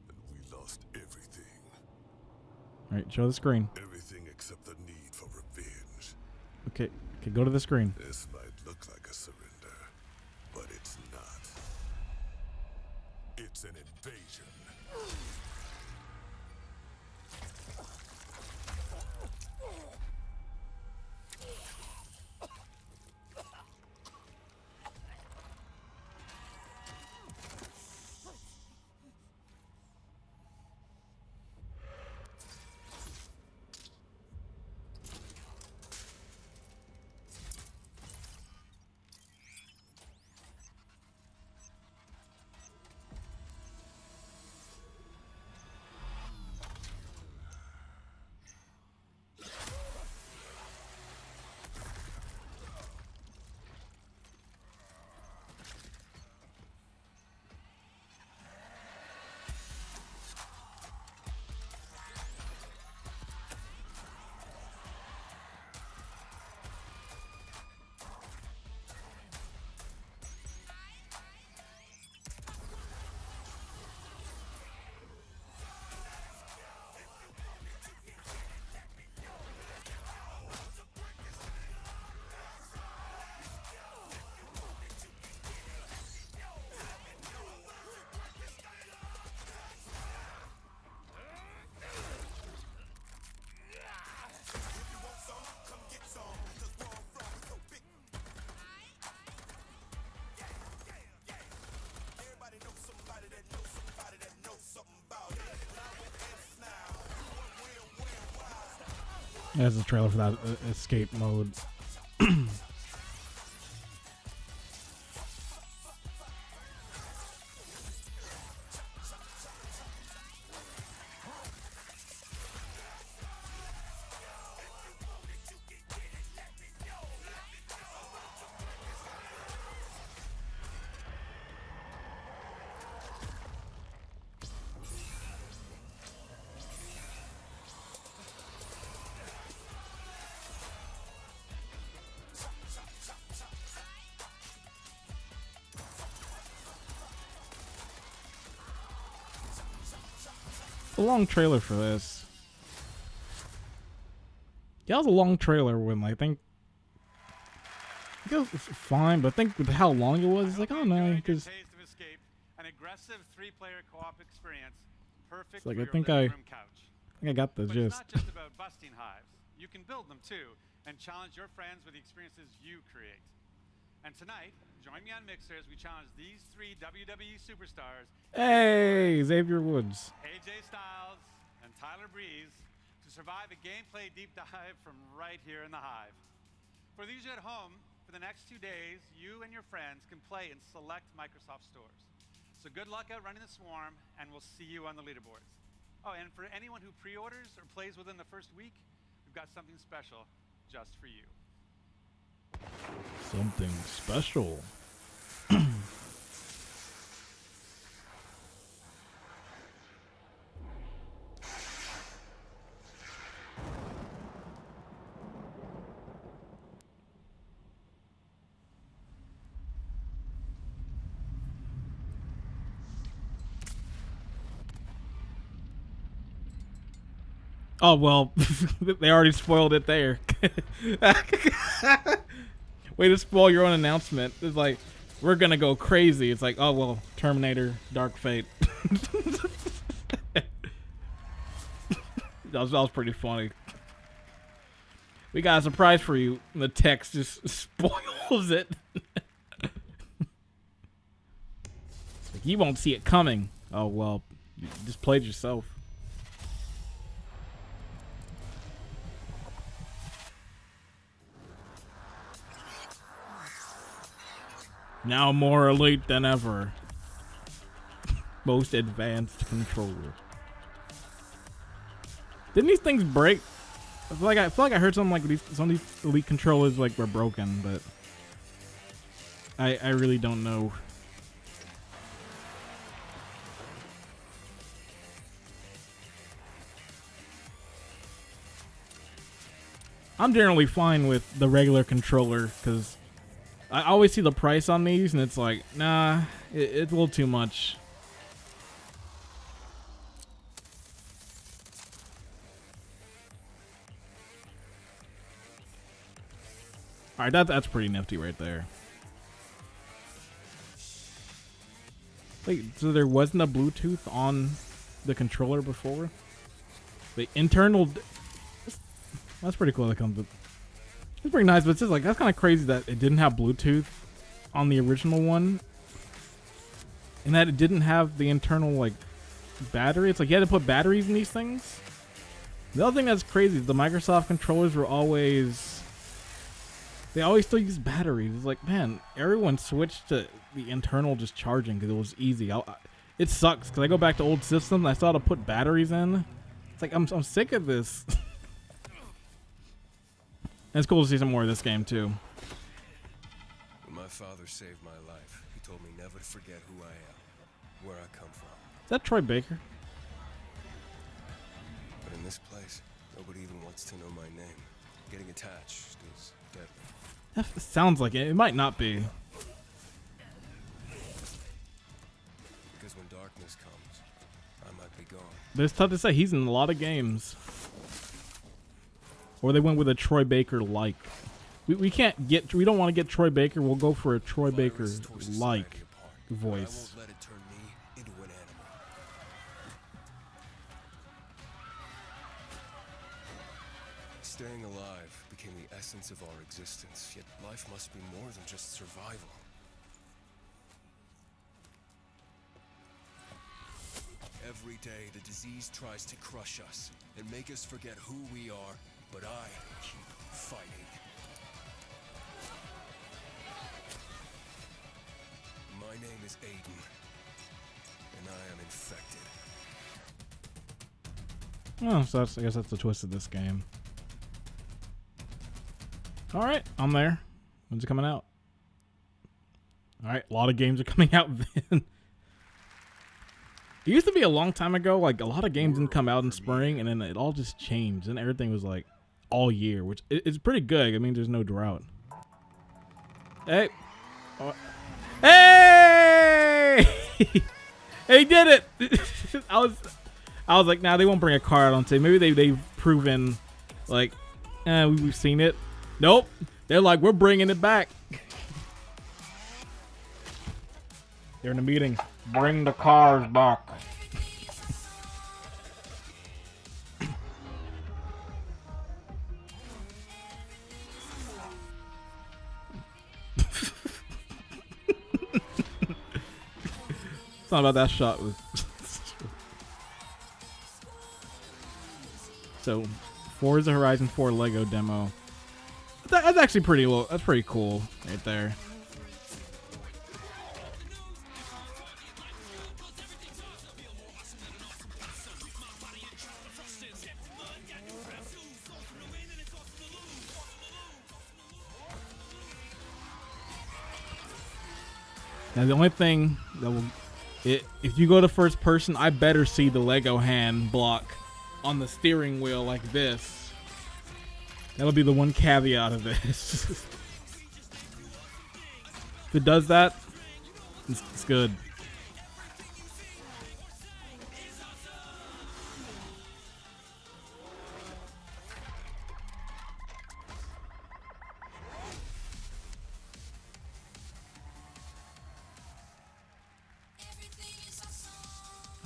and we lost everything. All right, show the screen. Everything except the need for revenge. Okay, go to the screen. This might look like a surrender, but it's not. It's an invasion. There's a trailer for that escape mode. A long trailer for this. Yeah, it was a long trailer when I think it was fine, but I think with how long it was, it's like, oh no, because an aggressive 3-player co-op experience, perfect it's like for I your think living room couch. I got the But gist. it's not just about busting hives. You can build them too and challenge your friends with the experiences you create. And tonight, join me on Mixer as we challenge these 3 WWE superstars, Hey, Xavier Woods. AJ Styles and Tyler Breeze, to survive a gameplay deep dive from right here in the Hive. For these at home, for the next 2 days, you and your friends can play in select Microsoft stores. So good luck out running the Swarm, and we'll see you on the leaderboards. Oh, and for anyone who pre-orders or plays within the first week, we've got something special just for you. Something special. Oh, well, they already spoiled it there. Way to spoil your own announcement. It's like, we're going to go crazy. It's like, oh, well, Terminator, Dark Fate. that was pretty funny. We got a surprise for you. The text just spoils it. Like, you won't see it coming. Oh, well, you just played yourself. Now more elite than ever. Most advanced controller. Didn't these things break? I feel like I heard something like some of these elite controllers like were broken, but I really don't know. I'm generally fine with the regular controller because I always see the price on these and it's like, nah, it's a little too much. All right, that's pretty nifty right there. Wait, so there wasn't a Bluetooth on the controller before? The internal... That's pretty cool that comes with... It's pretty nice, but it's just like, that's kind of crazy that it didn't have Bluetooth on the original one. And that it didn't have the internal, like, battery. It's like you had to put batteries in these things. The other thing that's crazy is the Microsoft controllers were always... They always still use batteries. It's like, man, everyone switched to the internal just charging because it was easy. It sucks because I go back to old systems and I still have to put batteries in. It's like, I'm sick of this. And it's cool to see some more of this game, too. When my father saved my life, he told me never to forget who I am, where I come from. Is that Troy Baker? But in this place, nobody even wants to know my name. Getting attached is deadly. That sounds like it. It might not be. Because when darkness comes, I might be gone. But it's tough to say. He's in a lot of games. Or they went with a Troy Baker like. We can't get. We don't want to get Troy Baker. We'll go for a Troy Baker like voice. I won't let it turn me into an animal. Staying alive became the essence of our existence. Yet life must be more than just survival. Every day the disease tries to crush us and make us forget who we are. But I keep fighting. My name is Aiden, and I am infected. Oh, so I guess that's the twist of this game. All right, I'm there. When's it coming out? All right, a lot of games are coming out then. It used to be a long time ago, like a lot of games didn't come out in spring, and then it all just changed, and everything was like all year, which is pretty good. I mean, there's no drought. Hey. Hey! He did it! I was like, nah, they won't bring a car out on today. Maybe they've proven, like, we've seen it. Nope. They're like, we're bringing it back. They're in a meeting. Bring the cars back. Something about that shot was. So, Forza Horizon 4 Lego demo. That's actually pretty. That's pretty cool, right there. Now the only thing that will, if you go to first person, I better see the Lego hand block on the steering wheel like this. That'll be the one caveat of this. If it does that, it's good.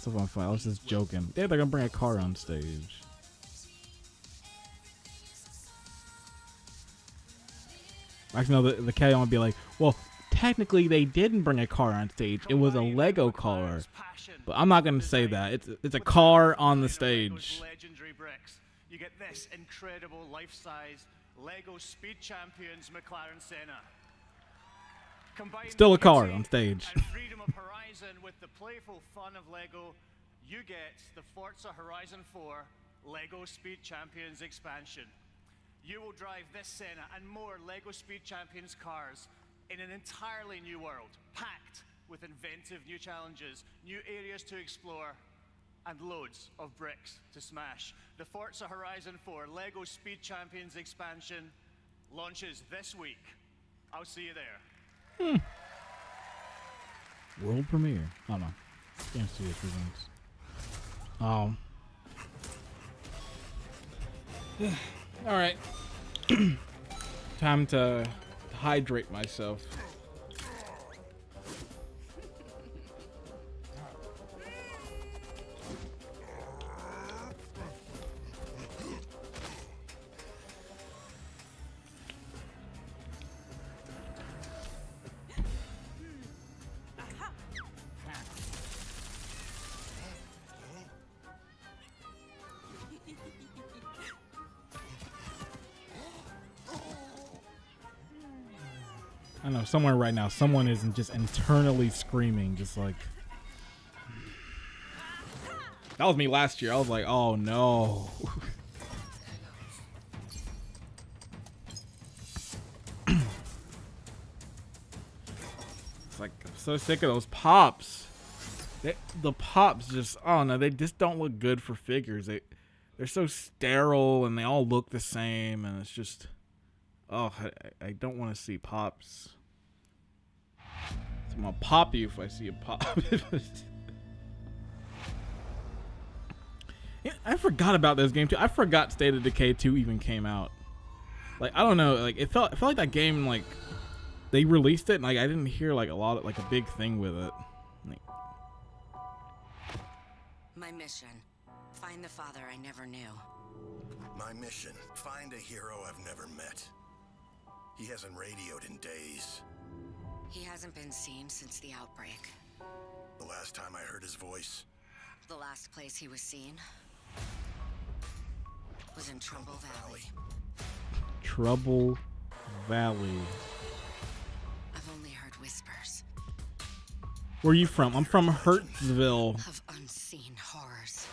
So fun. I was just joking. Yeah, they're gonna bring a car on stage. Actually, no, the cat would be like, well, technically they didn't bring a car on stage. It was a Lego car. But I'm not gonna say that. It's a car on the stage. Legendary bricks. You get this incredible life-size Lego Speed Champions McLaren Senna. Still a car on stage. And freedom of horizon with the playful fun of Lego, you get the Forza Horizon 4 Lego Speed Champions expansion. You will drive this Senna and more Lego Speed Champions cars in an entirely new world, packed with inventive new challenges, new areas to explore, and loads of bricks to smash. The Forza Horizon 4 Lego Speed Champions expansion launches this week. I'll see you there. World premiere. Oh no. Game Studios presents. Oh. Alright. Time to hydrate myself. I know somewhere right now, someone isn't just internally screaming, just like. That was me last year. I was like, oh no. It's like, I'm so sick of those pops. The pops just, oh no, they just don't look good for figures. They're so sterile and they all look the same, and it's just. Oh, I don't want to see pops. So I'm gonna pop you if I see a pop. Yeah, I forgot about this game too. I forgot State of Decay 2 even came out. Like, I don't know. Like, it felt like that game, like, they released it and like I didn't hear like a lot of, like, a big thing with it. Like, My mission: find the father I never knew. My mission: find a hero I've never met. He hasn't radioed in days. He hasn't been seen since the outbreak. The last time I heard his voice, The last place he was seen was in Trumbull Valley. Trouble Valley. I've only heard whispers Where are you from? I'm from Hurtsville. of unseen horrors.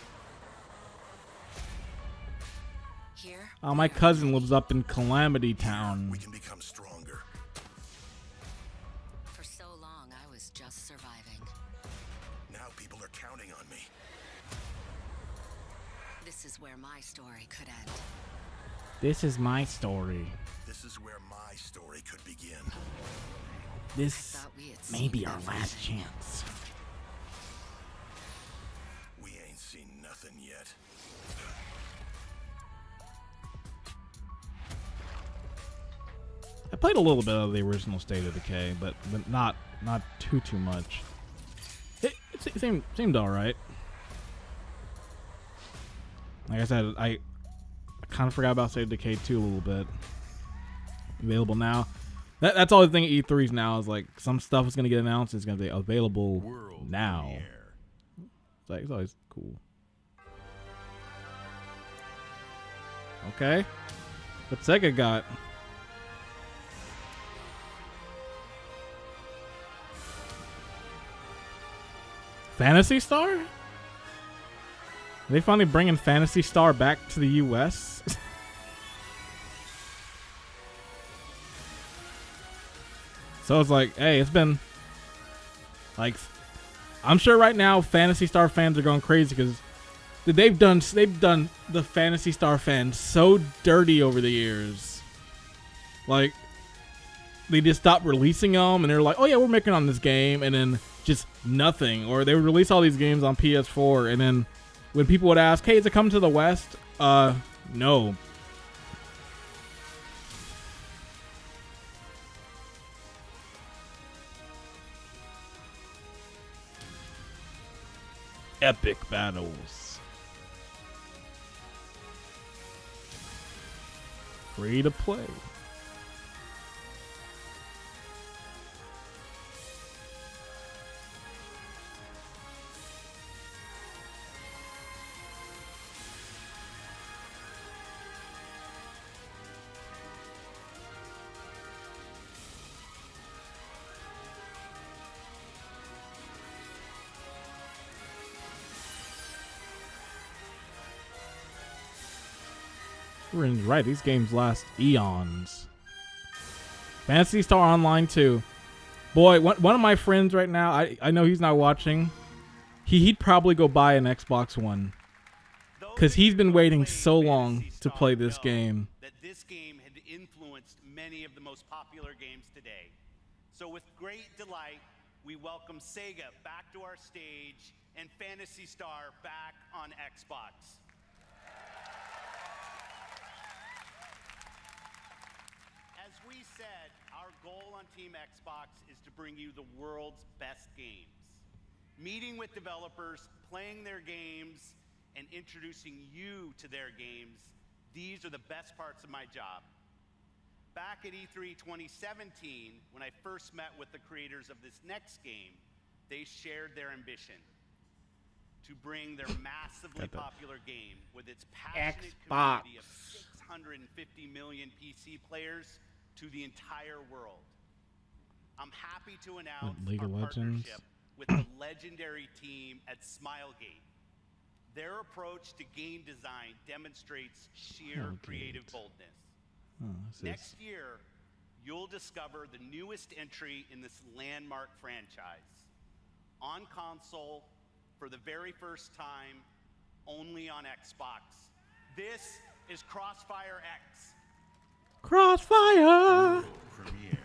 Here, Oh, my cousin lives up in Calamity Town. we can become stronger. for so long I was just surviving. Now people are counting on me. This is where my story could end. This is my story. This is where my story could begin. This may be our last chance. We ain't seen nothing yet. I played a little bit of the original State of Decay, but not too much. It seemed all right. Like I said, I kind of forgot about State of Decay 2 a little bit. Available now. That's all the thing at E3s now is like some stuff is gonna get announced. It's gonna be available now. It's like it's always cool. Okay, what Sega got? Phantasy Star? Are they finally bringing Phantasy Star back to the U.S.? So it's like, hey, it's been like, I'm sure right now Phantasy Star fans are going crazy because they've done the Phantasy Star fans so dirty over the years. Like, they just stopped releasing them, and they're like, oh yeah, we're making on this game, and then just nothing. Or they would release all these games on PS4, and then when people would ask, hey, is it coming to the West? No. Epic battles. Free to play. Right, these games last eons. Phantasy Star Online 2. Boy, one of my friends right now, I know he's not watching. He'd probably go buy an Xbox One. Because he's been waiting so long to play this game. That this game had influenced many of the most popular games today. So with great delight, we welcome Sega back to our stage and Phantasy Star back on Xbox. As we said, our goal on Team Xbox is to bring you the world's best games. Meeting with developers, playing their games, and introducing you to their games, these are the best parts of my job. Back at E3 2017, when I first met with the creators of this next game, they shared their ambition to bring their massively popular game with its passionate community of 650 million PC players to the entire world. I'm happy to announce our partnership with the legendary team at Smilegate. Their approach to game design demonstrates sheer creative boldness. Next year, you'll discover the newest entry in this landmark franchise. On console, for the very first time, only on Xbox. This is Crossfire X. Crossfire! Premiere.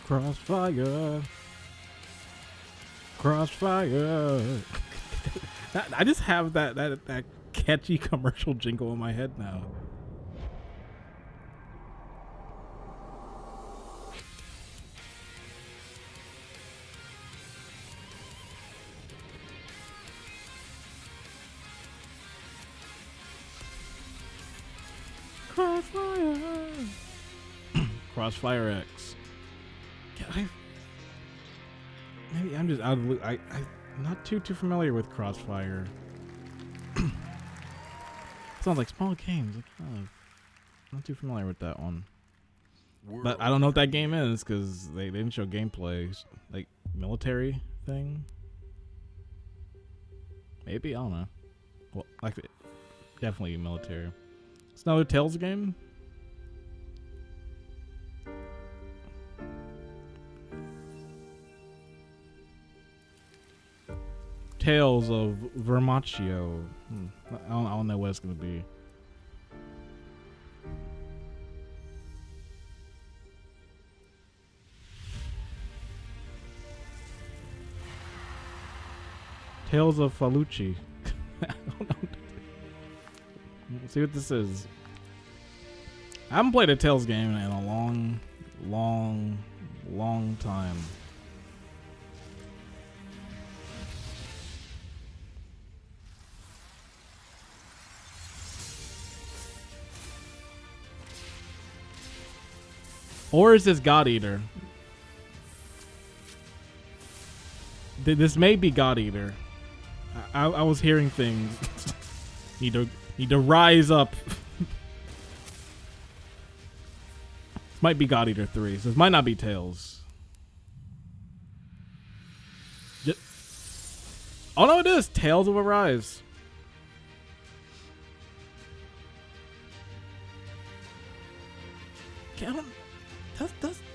Crossfire. Crossfire. I just have that catchy commercial jingle in my head now. Crossfire. Crossfire X. Maybe I'm just out of the loop. I'm not too familiar with Crossfire. Sounds like small games. Not too familiar with that one. But I don't know what that game is because they didn't show gameplay. Like military thing. Maybe, I don't know. Well, actually, definitely military. It's another Tales game. Tales of Vermaccio. I don't know what it's gonna be. Tales of Falucci. I don't know. Let's see what this is. I haven't played a Tales game in a long time. Or is this God Eater? This may be God Eater. I was hearing things. need to rise up. This might be God Eater 3. So this might not be Tales. Oh no, it is Tales of Arise.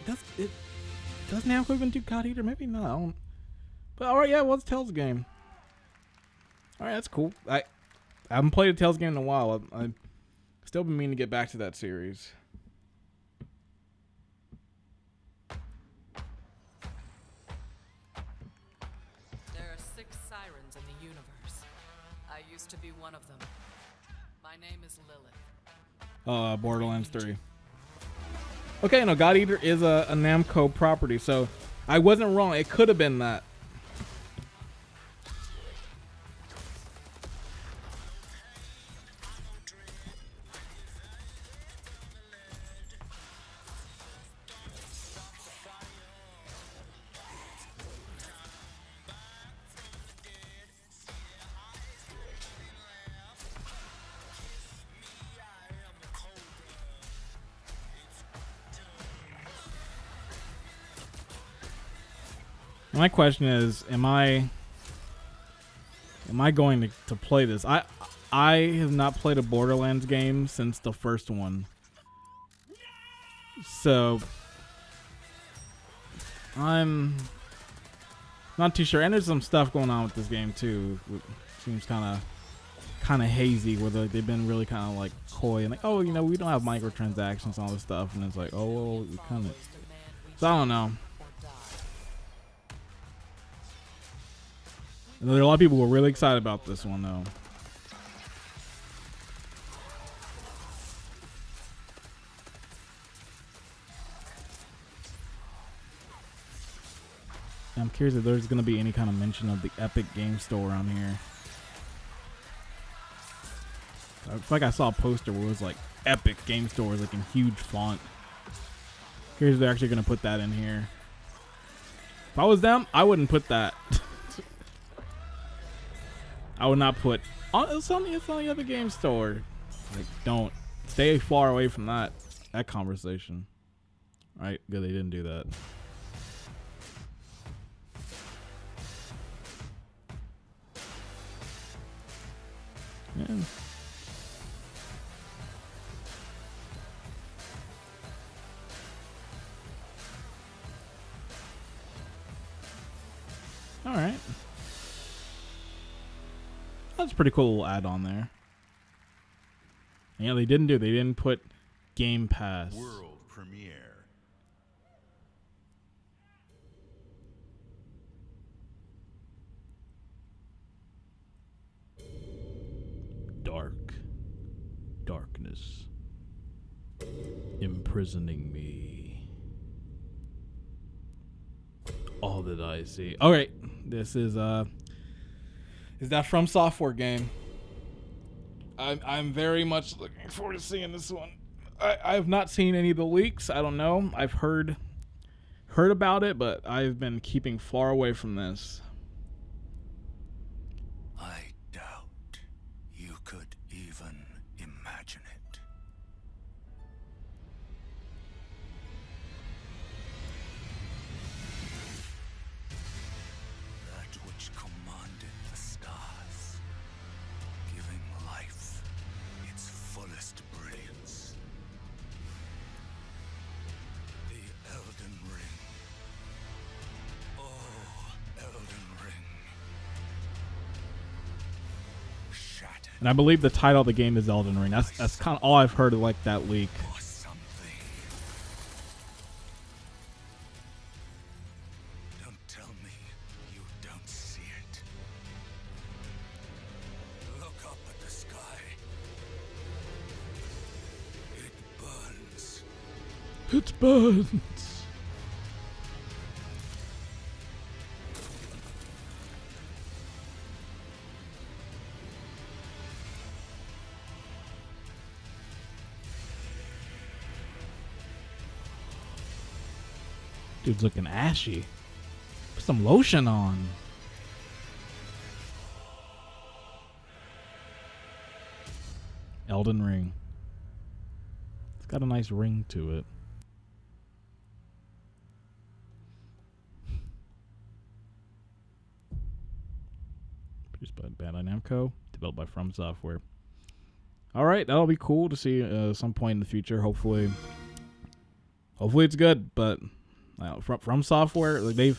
That's it. Does Namco even do God Eater? Maybe not. I don't. But alright, yeah, well, it's Tales game. Alright, that's cool. I haven't played a Tales game in a while. I've still been meaning to get back to that series. There are 6 sirens in the universe. I used to be one of them. My name is Lilith. Borderlands 3. Okay, no, God Eater is a Namco property, so I wasn't wrong. It could have been that. My question is, am I going to play this? I have not played a Borderlands game since the first one. So I'm not too sure. And there's some stuff going on with this game too. It seems kind of hazy, where they've been really kind of like coy and like, oh, you know, we don't have microtransactions and all this stuff, and it's like, oh, well, we kind of. So I don't know. There are a lot of people who are really excited about this one, though. I'm curious if there's going to be any kind of mention of the Epic Game Store on here. I feel like I saw a poster where it was like Epic Game Store, like in huge font. Curious if they're actually going to put that in here. If I was them, I wouldn't put that. I would not put it's on the Epic Game Store. Like, don't stay far away from that conversation. All right, good, they didn't do that. Yeah. All right. That's a pretty cool little add-on there. Yeah, they didn't put Game Pass. World premiere. Darkness imprisoning me. All that I see. All right, this is that From Software game. I'm very much looking forward to seeing this one. I have not seen any of the leaks. I don't know. I've heard about it, but I've been keeping far away from this. I doubt you could even imagine it. That which commanded the stars, giving life its fullest brilliance. The Elden Ring. Oh, Elden Ring. Shattered. And I believe the title of the game is Elden Ring. That's kind of all I've heard of like that leak. Don't tell me you don't see it. Look up at the sky. It burns. It burns. Dude's looking ashy. Put some lotion on. Elden Ring. It's got a nice ring to it. Produced by Bandai Namco, developed by From Software. All right, that'll be cool to see at some point in the future. Hopefully it's good. But From Software, like they've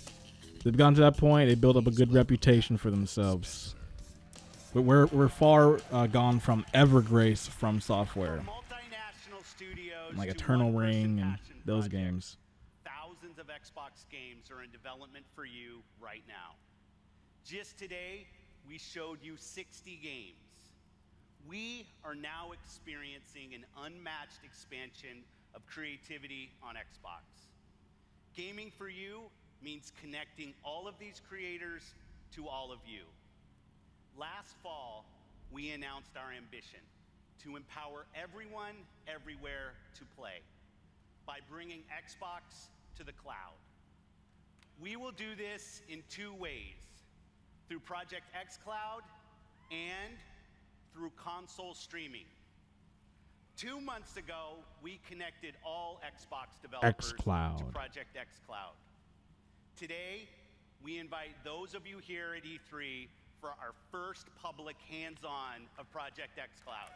gotten to that point. They built up a good reputation for themselves. But we're far gone from Evergrace From Software, like Eternal Ring and those games. Thousands of Xbox games are in development for you right now. Just today, we showed you 60 games. We are now experiencing an unmatched expansion of creativity on Xbox. Gaming for you means connecting all of these creators to all of you. Last fall, we announced our ambition to empower everyone, everywhere to play by bringing Xbox to the cloud. We will do this in two ways, through Project xCloud and through console streaming. 2 months ago, we connected all Xbox developers to Project xCloud. Today, we invite those of you here at E3 for our first public hands-on of Project xCloud.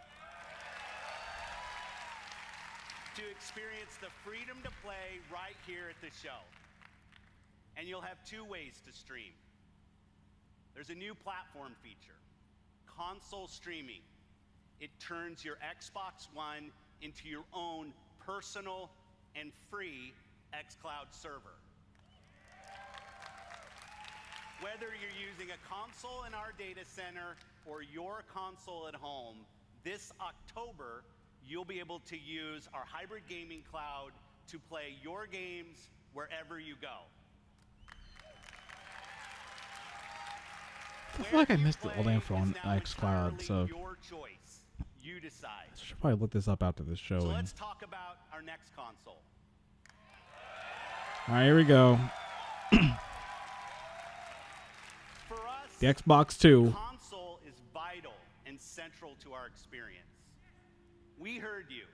To experience the freedom to play right here at the show. And you'll have two ways to stream. There's a new platform feature, console streaming. It turns your Xbox One into your own personal and free xCloud server. Whether you're using a console in our data center or your console at home, this October, you'll be able to use our hybrid gaming cloud to play your games wherever you go. I feel like I missed all the info on xCloud, so your choice. You decide. I should probably look this up after this show. So let's talk about our next console. All right, here we go. For us, the Xbox 2. Console is vital and central to our experience. We heard you.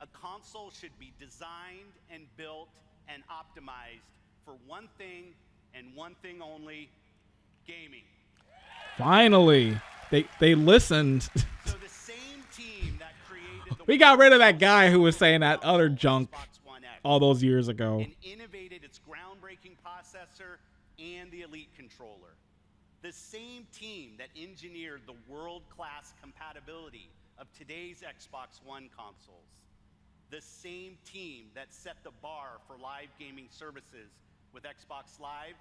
A console should be designed and built and optimized for one thing and one thing only, gaming. Finally, they listened. So the same team that created the We got rid of that guy who was saying that other junk all those years ago. and innovated its groundbreaking processor and the Elite controller. The same team that engineered the world-class compatibility of today's Xbox One consoles. The same team that set the bar for live gaming services with Xbox Live.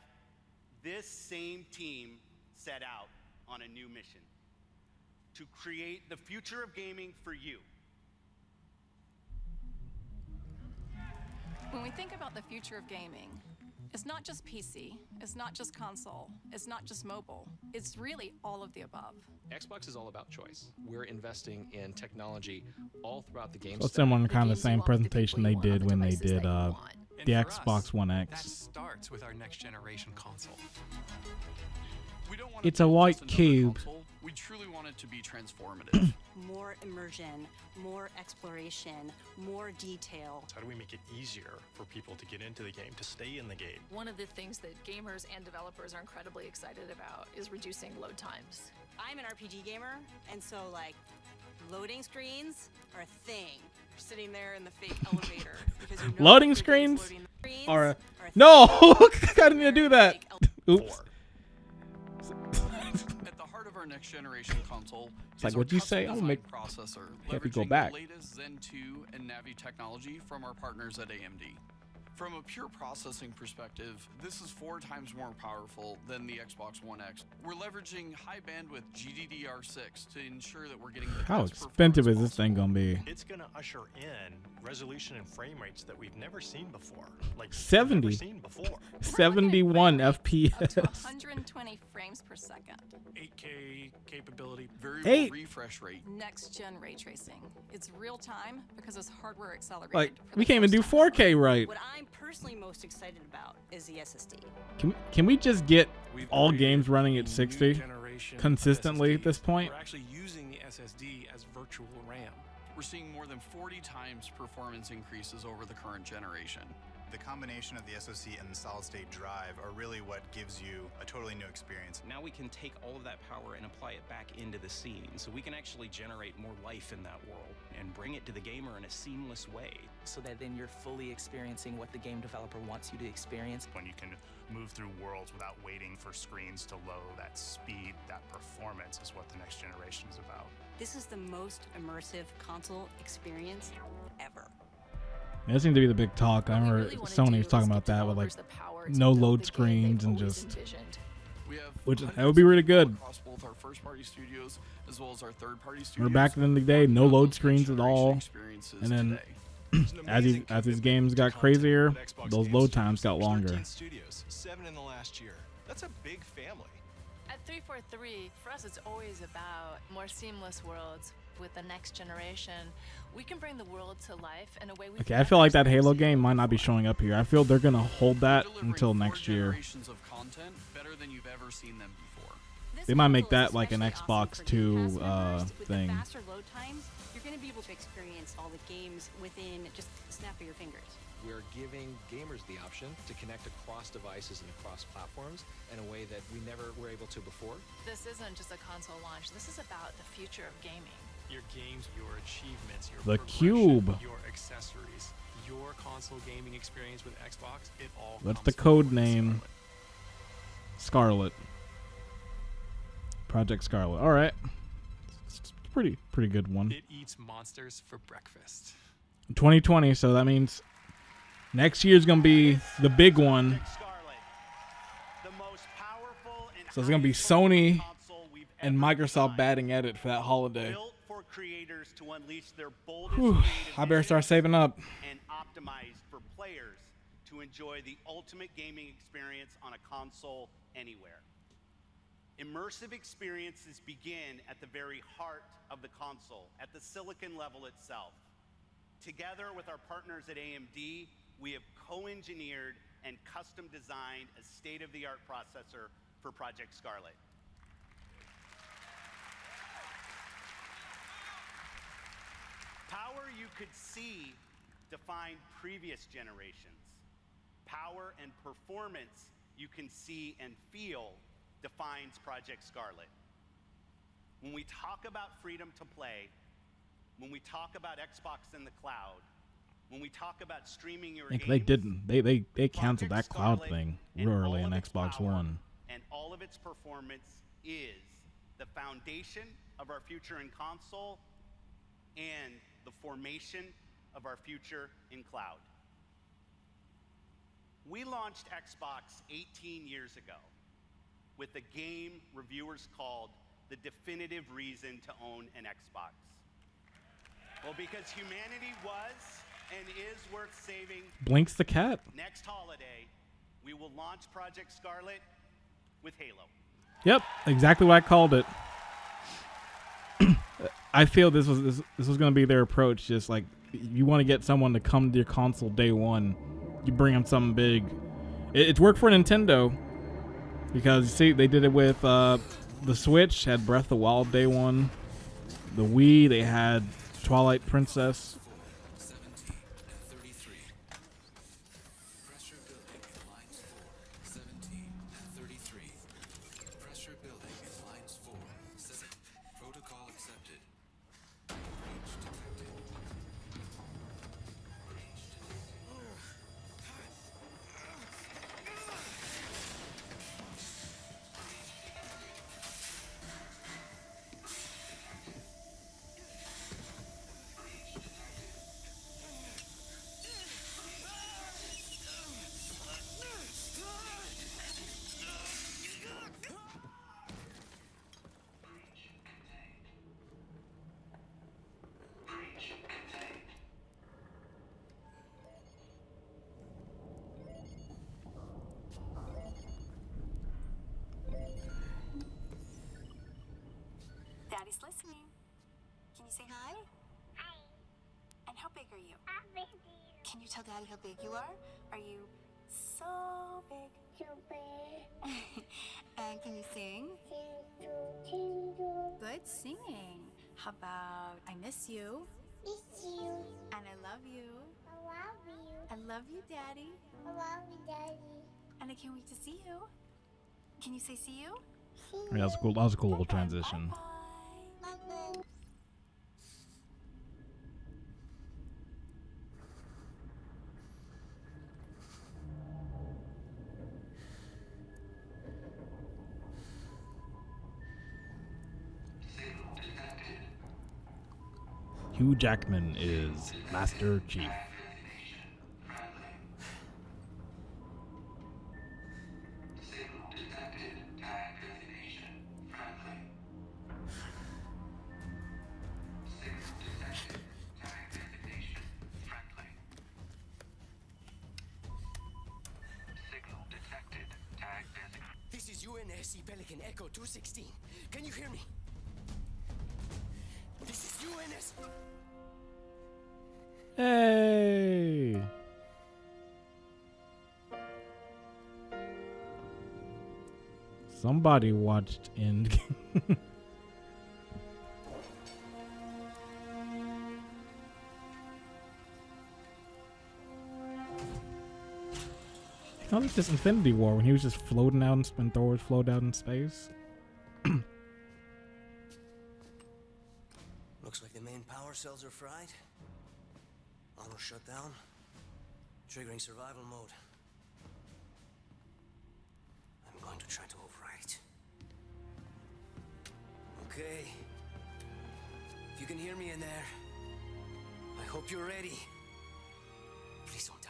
This same team set out on a new mission to create the future of gaming for you. When we think about the future of gaming, It's not just PC, it's not just console, it's not just mobile. It's really all of the above. Xbox is all about choice. We're investing in technology all throughout the game. So it's similar to kind of the same presentation they did when they did the Xbox One That X. starts with our next generation console. We don't want It's a white cube. console. We truly want it to be transformative. More immersion, more exploration, more detail. How do we make it easier for people to get into the game, to stay in the game? One of the things that gamers and developers are incredibly excited about is reducing load times. I'm an RPG gamer, and so like loading screens are a thing. You're sitting there in the fake elevator because you know Loading screens are no. I didn't need to do that. Oops. At the heart of our next generation console It's like, what'd you say? I'm gonna make processor, have you go leveraging back. the latest Zen 2 and Navi technology from our partners at AMD. From a pure processing perspective, this is 4 times more powerful than the Xbox One X. We're leveraging high bandwidth GDDR6 to ensure that we're getting the How best expensive is this thing gonna be? It's going to usher in resolution and frame rates that we've never seen before. Like 70. never seen before. 71 FPS. 120 frames per second. 8K capability. Variable Hey. refresh rate. Next gen ray tracing. It's real time because it's hardware accelerated. Like we can't even do 4K right. What I'm personally most excited about is the SSD. Can we just get We've all created games running a at new 60 generation of consistently at SSDs. this point? We're actually using the SSD as virtual RAM. We're seeing more than 40 times performance increases over the current generation. The combination of the SoC and the solid-state drive are really what gives you a totally new experience. Now we can take all of that power and apply it back into the scene, so we can actually generate more life in that world and bring it to the gamer in a seamless way. So that then you're fully experiencing what the game developer wants you to experience. When you can move through worlds without waiting for screens to load, that speed, that performance is what the next generation is about. This is the most immersive console experience ever. That seemed to be the big talk. I remember Sony was talking about that with like no load screens and just, which that would be really good. Across both our first-party studios as well as our third-party studios. Remember back in the day, no load screens at all, and then as these games got crazier, those load times got longer. 13 studios, 7 in the last year. That's a big family. At 343, for us, it's always about more seamless worlds with the next generation. We can bring the world to life in a way we Okay, I feel like that Halo game might not be showing up here. I feel they're gonna hold that until next year. Generations of content better than you've ever seen them before. They might make that like an Xbox 2 thing. With the faster load times, you're going to be able to experience all the games within just a snap of your fingers. We're giving gamers the option to connect across devices and across platforms in a way that we never were able to before. This isn't just a console launch. This is about the future of gaming. Your games, your achievements, your The progression, Cube. your accessories, your console gaming experience with Xbox, it all What's comes the from code name? Scarlet. Project Scarlet. All right, it's a pretty good one. It eats monsters for breakfast. 2020, so that means next year's gonna be the big one. So it's gonna be Sony and Microsoft batting at it for that holiday. For creators to unleash their Whew, I better start saving up. And optimized for players to enjoy the ultimate gaming experience on a console anywhere. Immersive experiences begin at the very heart of the console, at the silicon level itself. Together with our partners at AMD, we have co-engineered and custom designed a state-of-the-art processor for Project Scarlet. Power you could see defined previous generations. Power and performance you can see and feel defines Project Scarlet. When we talk about freedom to play, when we talk about Xbox in the cloud, when we talk about streaming your games, They didn't. They canceled that cloud thing real early in Xbox One. and all of its performance is the foundation of our future in console and the formation of our future in cloud. We launched Xbox 18 years ago with a game reviewers called the definitive reason to own an Xbox. Well, because humanity was and is worth saving. Blinks the cat. Next holiday, we will launch Project Scarlet with Halo. Yep, exactly what I called it. I feel this was going to be their approach. Just like, you want to get someone to come to your console day one, you bring them something big. It's worked for Nintendo because, you see, they did it with the Switch, had Breath of the Wild day one. The Wii, they had Twilight Princess. Daddy's listening. Can you say hi? Hi. And how big are you? How big are you? Can you tell Daddy how big you are? Are you so big? So big. And can you sing? Good singing. How about I miss you? Miss you. And I love you. I love you. I love you, Daddy. I love you, Daddy. And I can't wait to see you. Can you say see you? Yeah, that was a cool little transition. Hugh Jackman is Master Chief. This is UNSC Pelican Echo 216. Can you hear me? This is UNS. Hey! Somebody watched Endgame. It's not like this Infinity War when he was just floating out when Thor was floating out in space. Looks like the main power cells are fried. Armor shut down. Triggering survival mode. I'm going to try to overwrite. Okay. If you can hear me in there, I hope you're ready. Please don't die.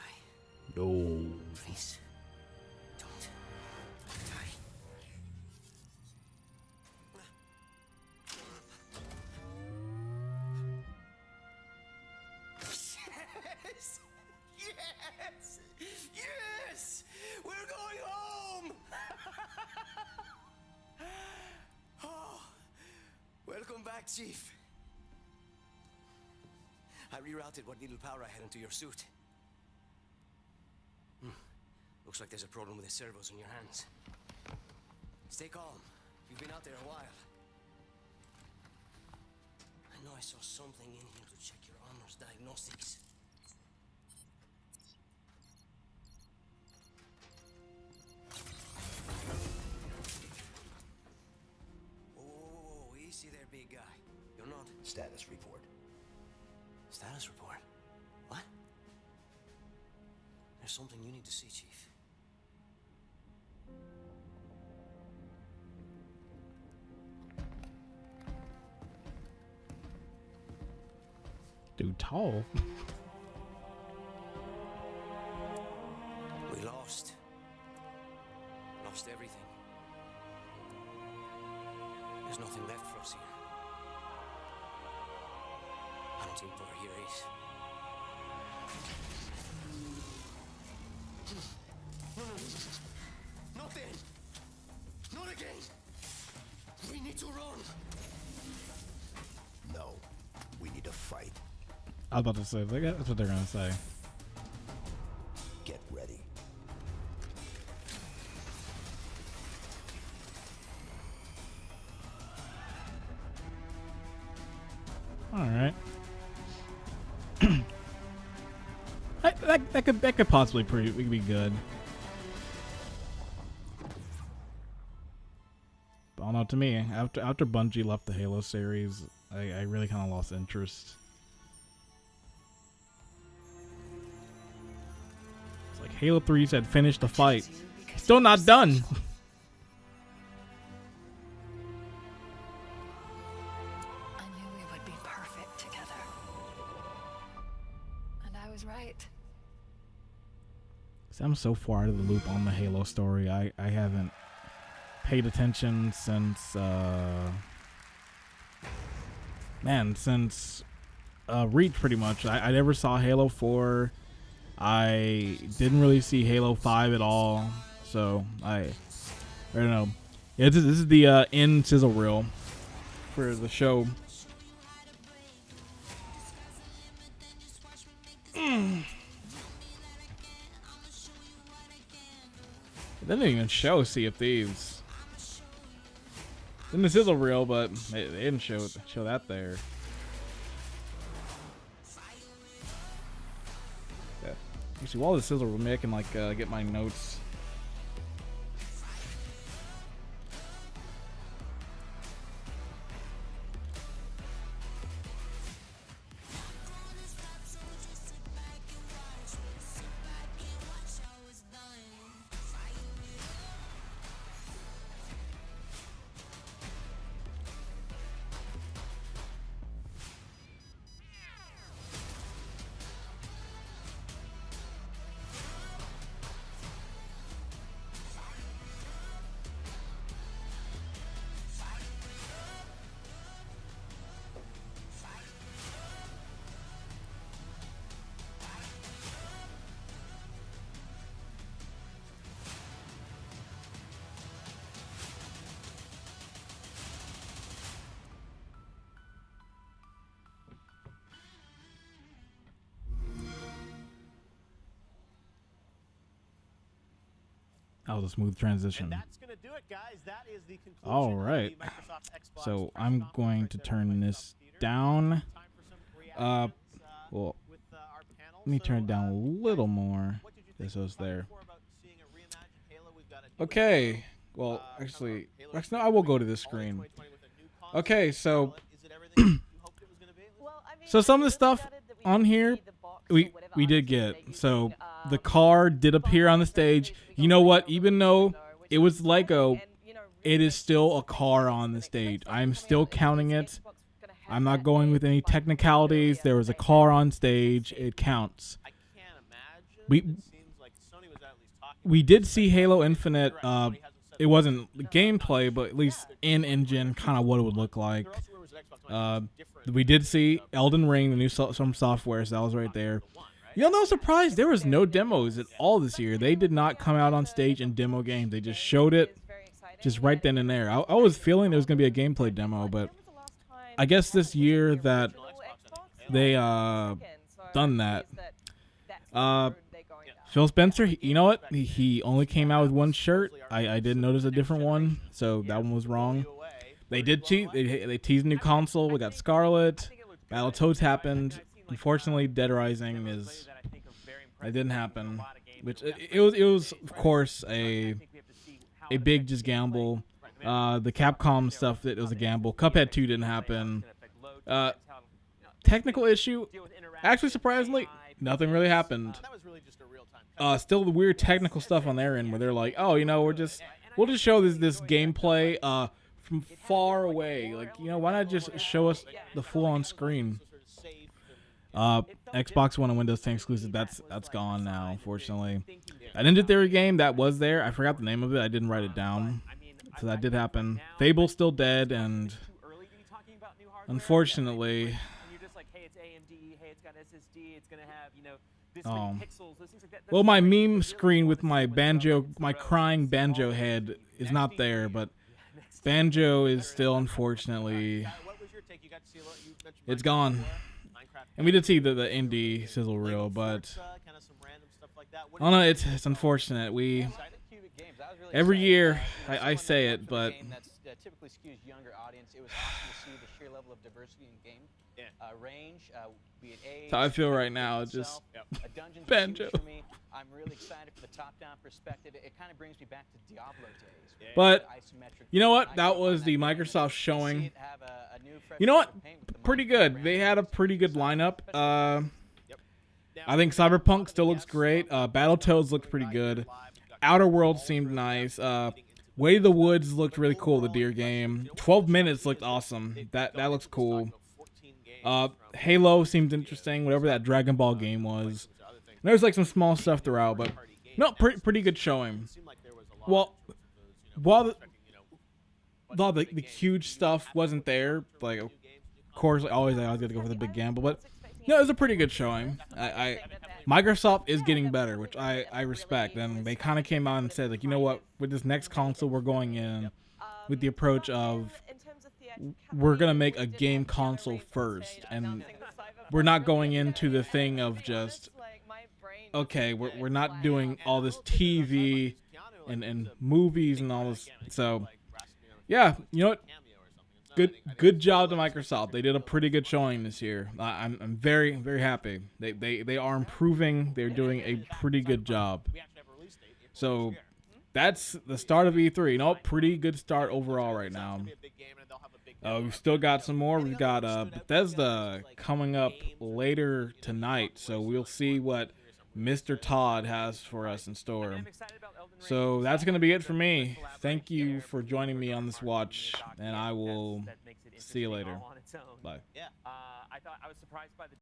No. Please. Don't die. Yes! Yes! Yes! We're going home! Oh, welcome back, Chief. I rerouted what little power I had into your suit. Looks like there's a problem with the servos in your hands. Stay calm. You've been out there a while. I know I saw something in here to check your armor's diagnostics. Whoa, easy there, big guy. You're not... Status report. Status report? What? There's something you need to see, Chief. Dude, tall. We lost. Lost everything. There's nothing left for us here. I don't think Thor here is. to run. No, we need to fight. I was about to say, that's what they're gonna say. Get ready. All right. that could possibly be good. But I don't know. To me, after Bungie left the Halo series, I really kind of lost interest. It's like Halo 3 said, finish the fight. Still not done. I'm so far out of the loop on the Halo story. I haven't paid attention since since Reach, pretty much. I never saw Halo 4. I didn't really see Halo 5 at all. So I don't know. Yeah, this is the end sizzle reel for the show. They didn't even show Sea of Thieves. Then the sizzle reel, but they didn't show that there. Yeah. Actually, while the sizzle reel, maybe I can like get my notes. That was a smooth transition. And that's gonna do it, guys. That is the conclusion All right. of the Microsoft Xbox So I'm going to turn this down. Well, let me turn it down a little more. This was there. Okay. Well, actually, no, I will go to this screen. Okay, so so some of the stuff on here we did get. So the car did appear on the stage. You know what? Even though it was Lego, it is still a car on the stage. I'm still counting it. I'm not going with any technicalities. There was a car on stage. It counts. We did see Halo Infinite. It wasn't gameplay, but at least in-engine, kind of what it would look like. We did see Elden Ring, the new some software, so that was right there. You'll no surprise, there was no demos at all this year. They did not come out on stage and demo games. They just showed it just right then and there. I was feeling there was going to be a gameplay demo, but I guess this year that they done that. Phil Spencer, you know what? He only came out with one shirt. I did notice a different one, so that one was wrong. They did cheat. They teased a new console. We got Scarlet. Battletoads happened. Unfortunately, Dead Rising it didn't happen. Which it was of course a big just gamble. The Capcom stuff, that was a gamble. Cuphead 2 didn't happen. Technical issue, actually surprisingly, nothing really happened. Still the weird technical stuff on their end where they're like, oh, you know, we'll just show this gameplay from far away. Like, you know, why not just show us the full on screen? Xbox One and Windows 10 exclusive, that's gone now, unfortunately. A Ninja Theory game that was there. I forgot the name of it. I didn't write it down. So that did happen. Fable's still dead, and unfortunately. Well, my meme screen with my crying banjo head is not there, but Banjo is still, unfortunately, it's gone. And we did see the indie sizzle reel, but I don't know, it's unfortunate. Every year I say it, but typically skews younger audience. It was awesome to see the sheer level of diversity in game range, be it age. that's how I feel right now. It's just Banjo. For me. I'm really excited for the top-down perspective. It kind of brings me back to Diablo days. But you know what? That was the Microsoft showing. You know what? Pretty good. They had a pretty good lineup. I think Cyberpunk still looks great. Battletoads looked pretty good. Outer Worlds seemed nice. Way of the Woods looked really cool, the deer game. 12 Minutes looked awesome. That looks cool. Halo seemed interesting, whatever that Dragon Ball game was. And there's like some small stuff throughout, but no, pretty good showing. Well, while the huge stuff wasn't there, like of course I always got to go for the big gamble, but no, it was a pretty good showing. Microsoft is getting better, which I respect. And they kind of came out and said, like, you know what, with this next console, we're going in with the approach of we're going to make a game console first. And we're not going into the thing of just, okay, we're not doing all this TV and movies and all this. So, yeah, you know what? Good job to Microsoft. They did a pretty good showing this year. I'm very, very happy. They are improving. They're doing a pretty good job. So that's the start of E3. You know, pretty good start overall right now. We've still got some more. We've got Bethesda coming up later tonight. So we'll see what Mr. Todd has for us in store. So that's going to be it for me. Thank you for joining me on this watch, and I will see you later. Bye. I thought I was surprised by the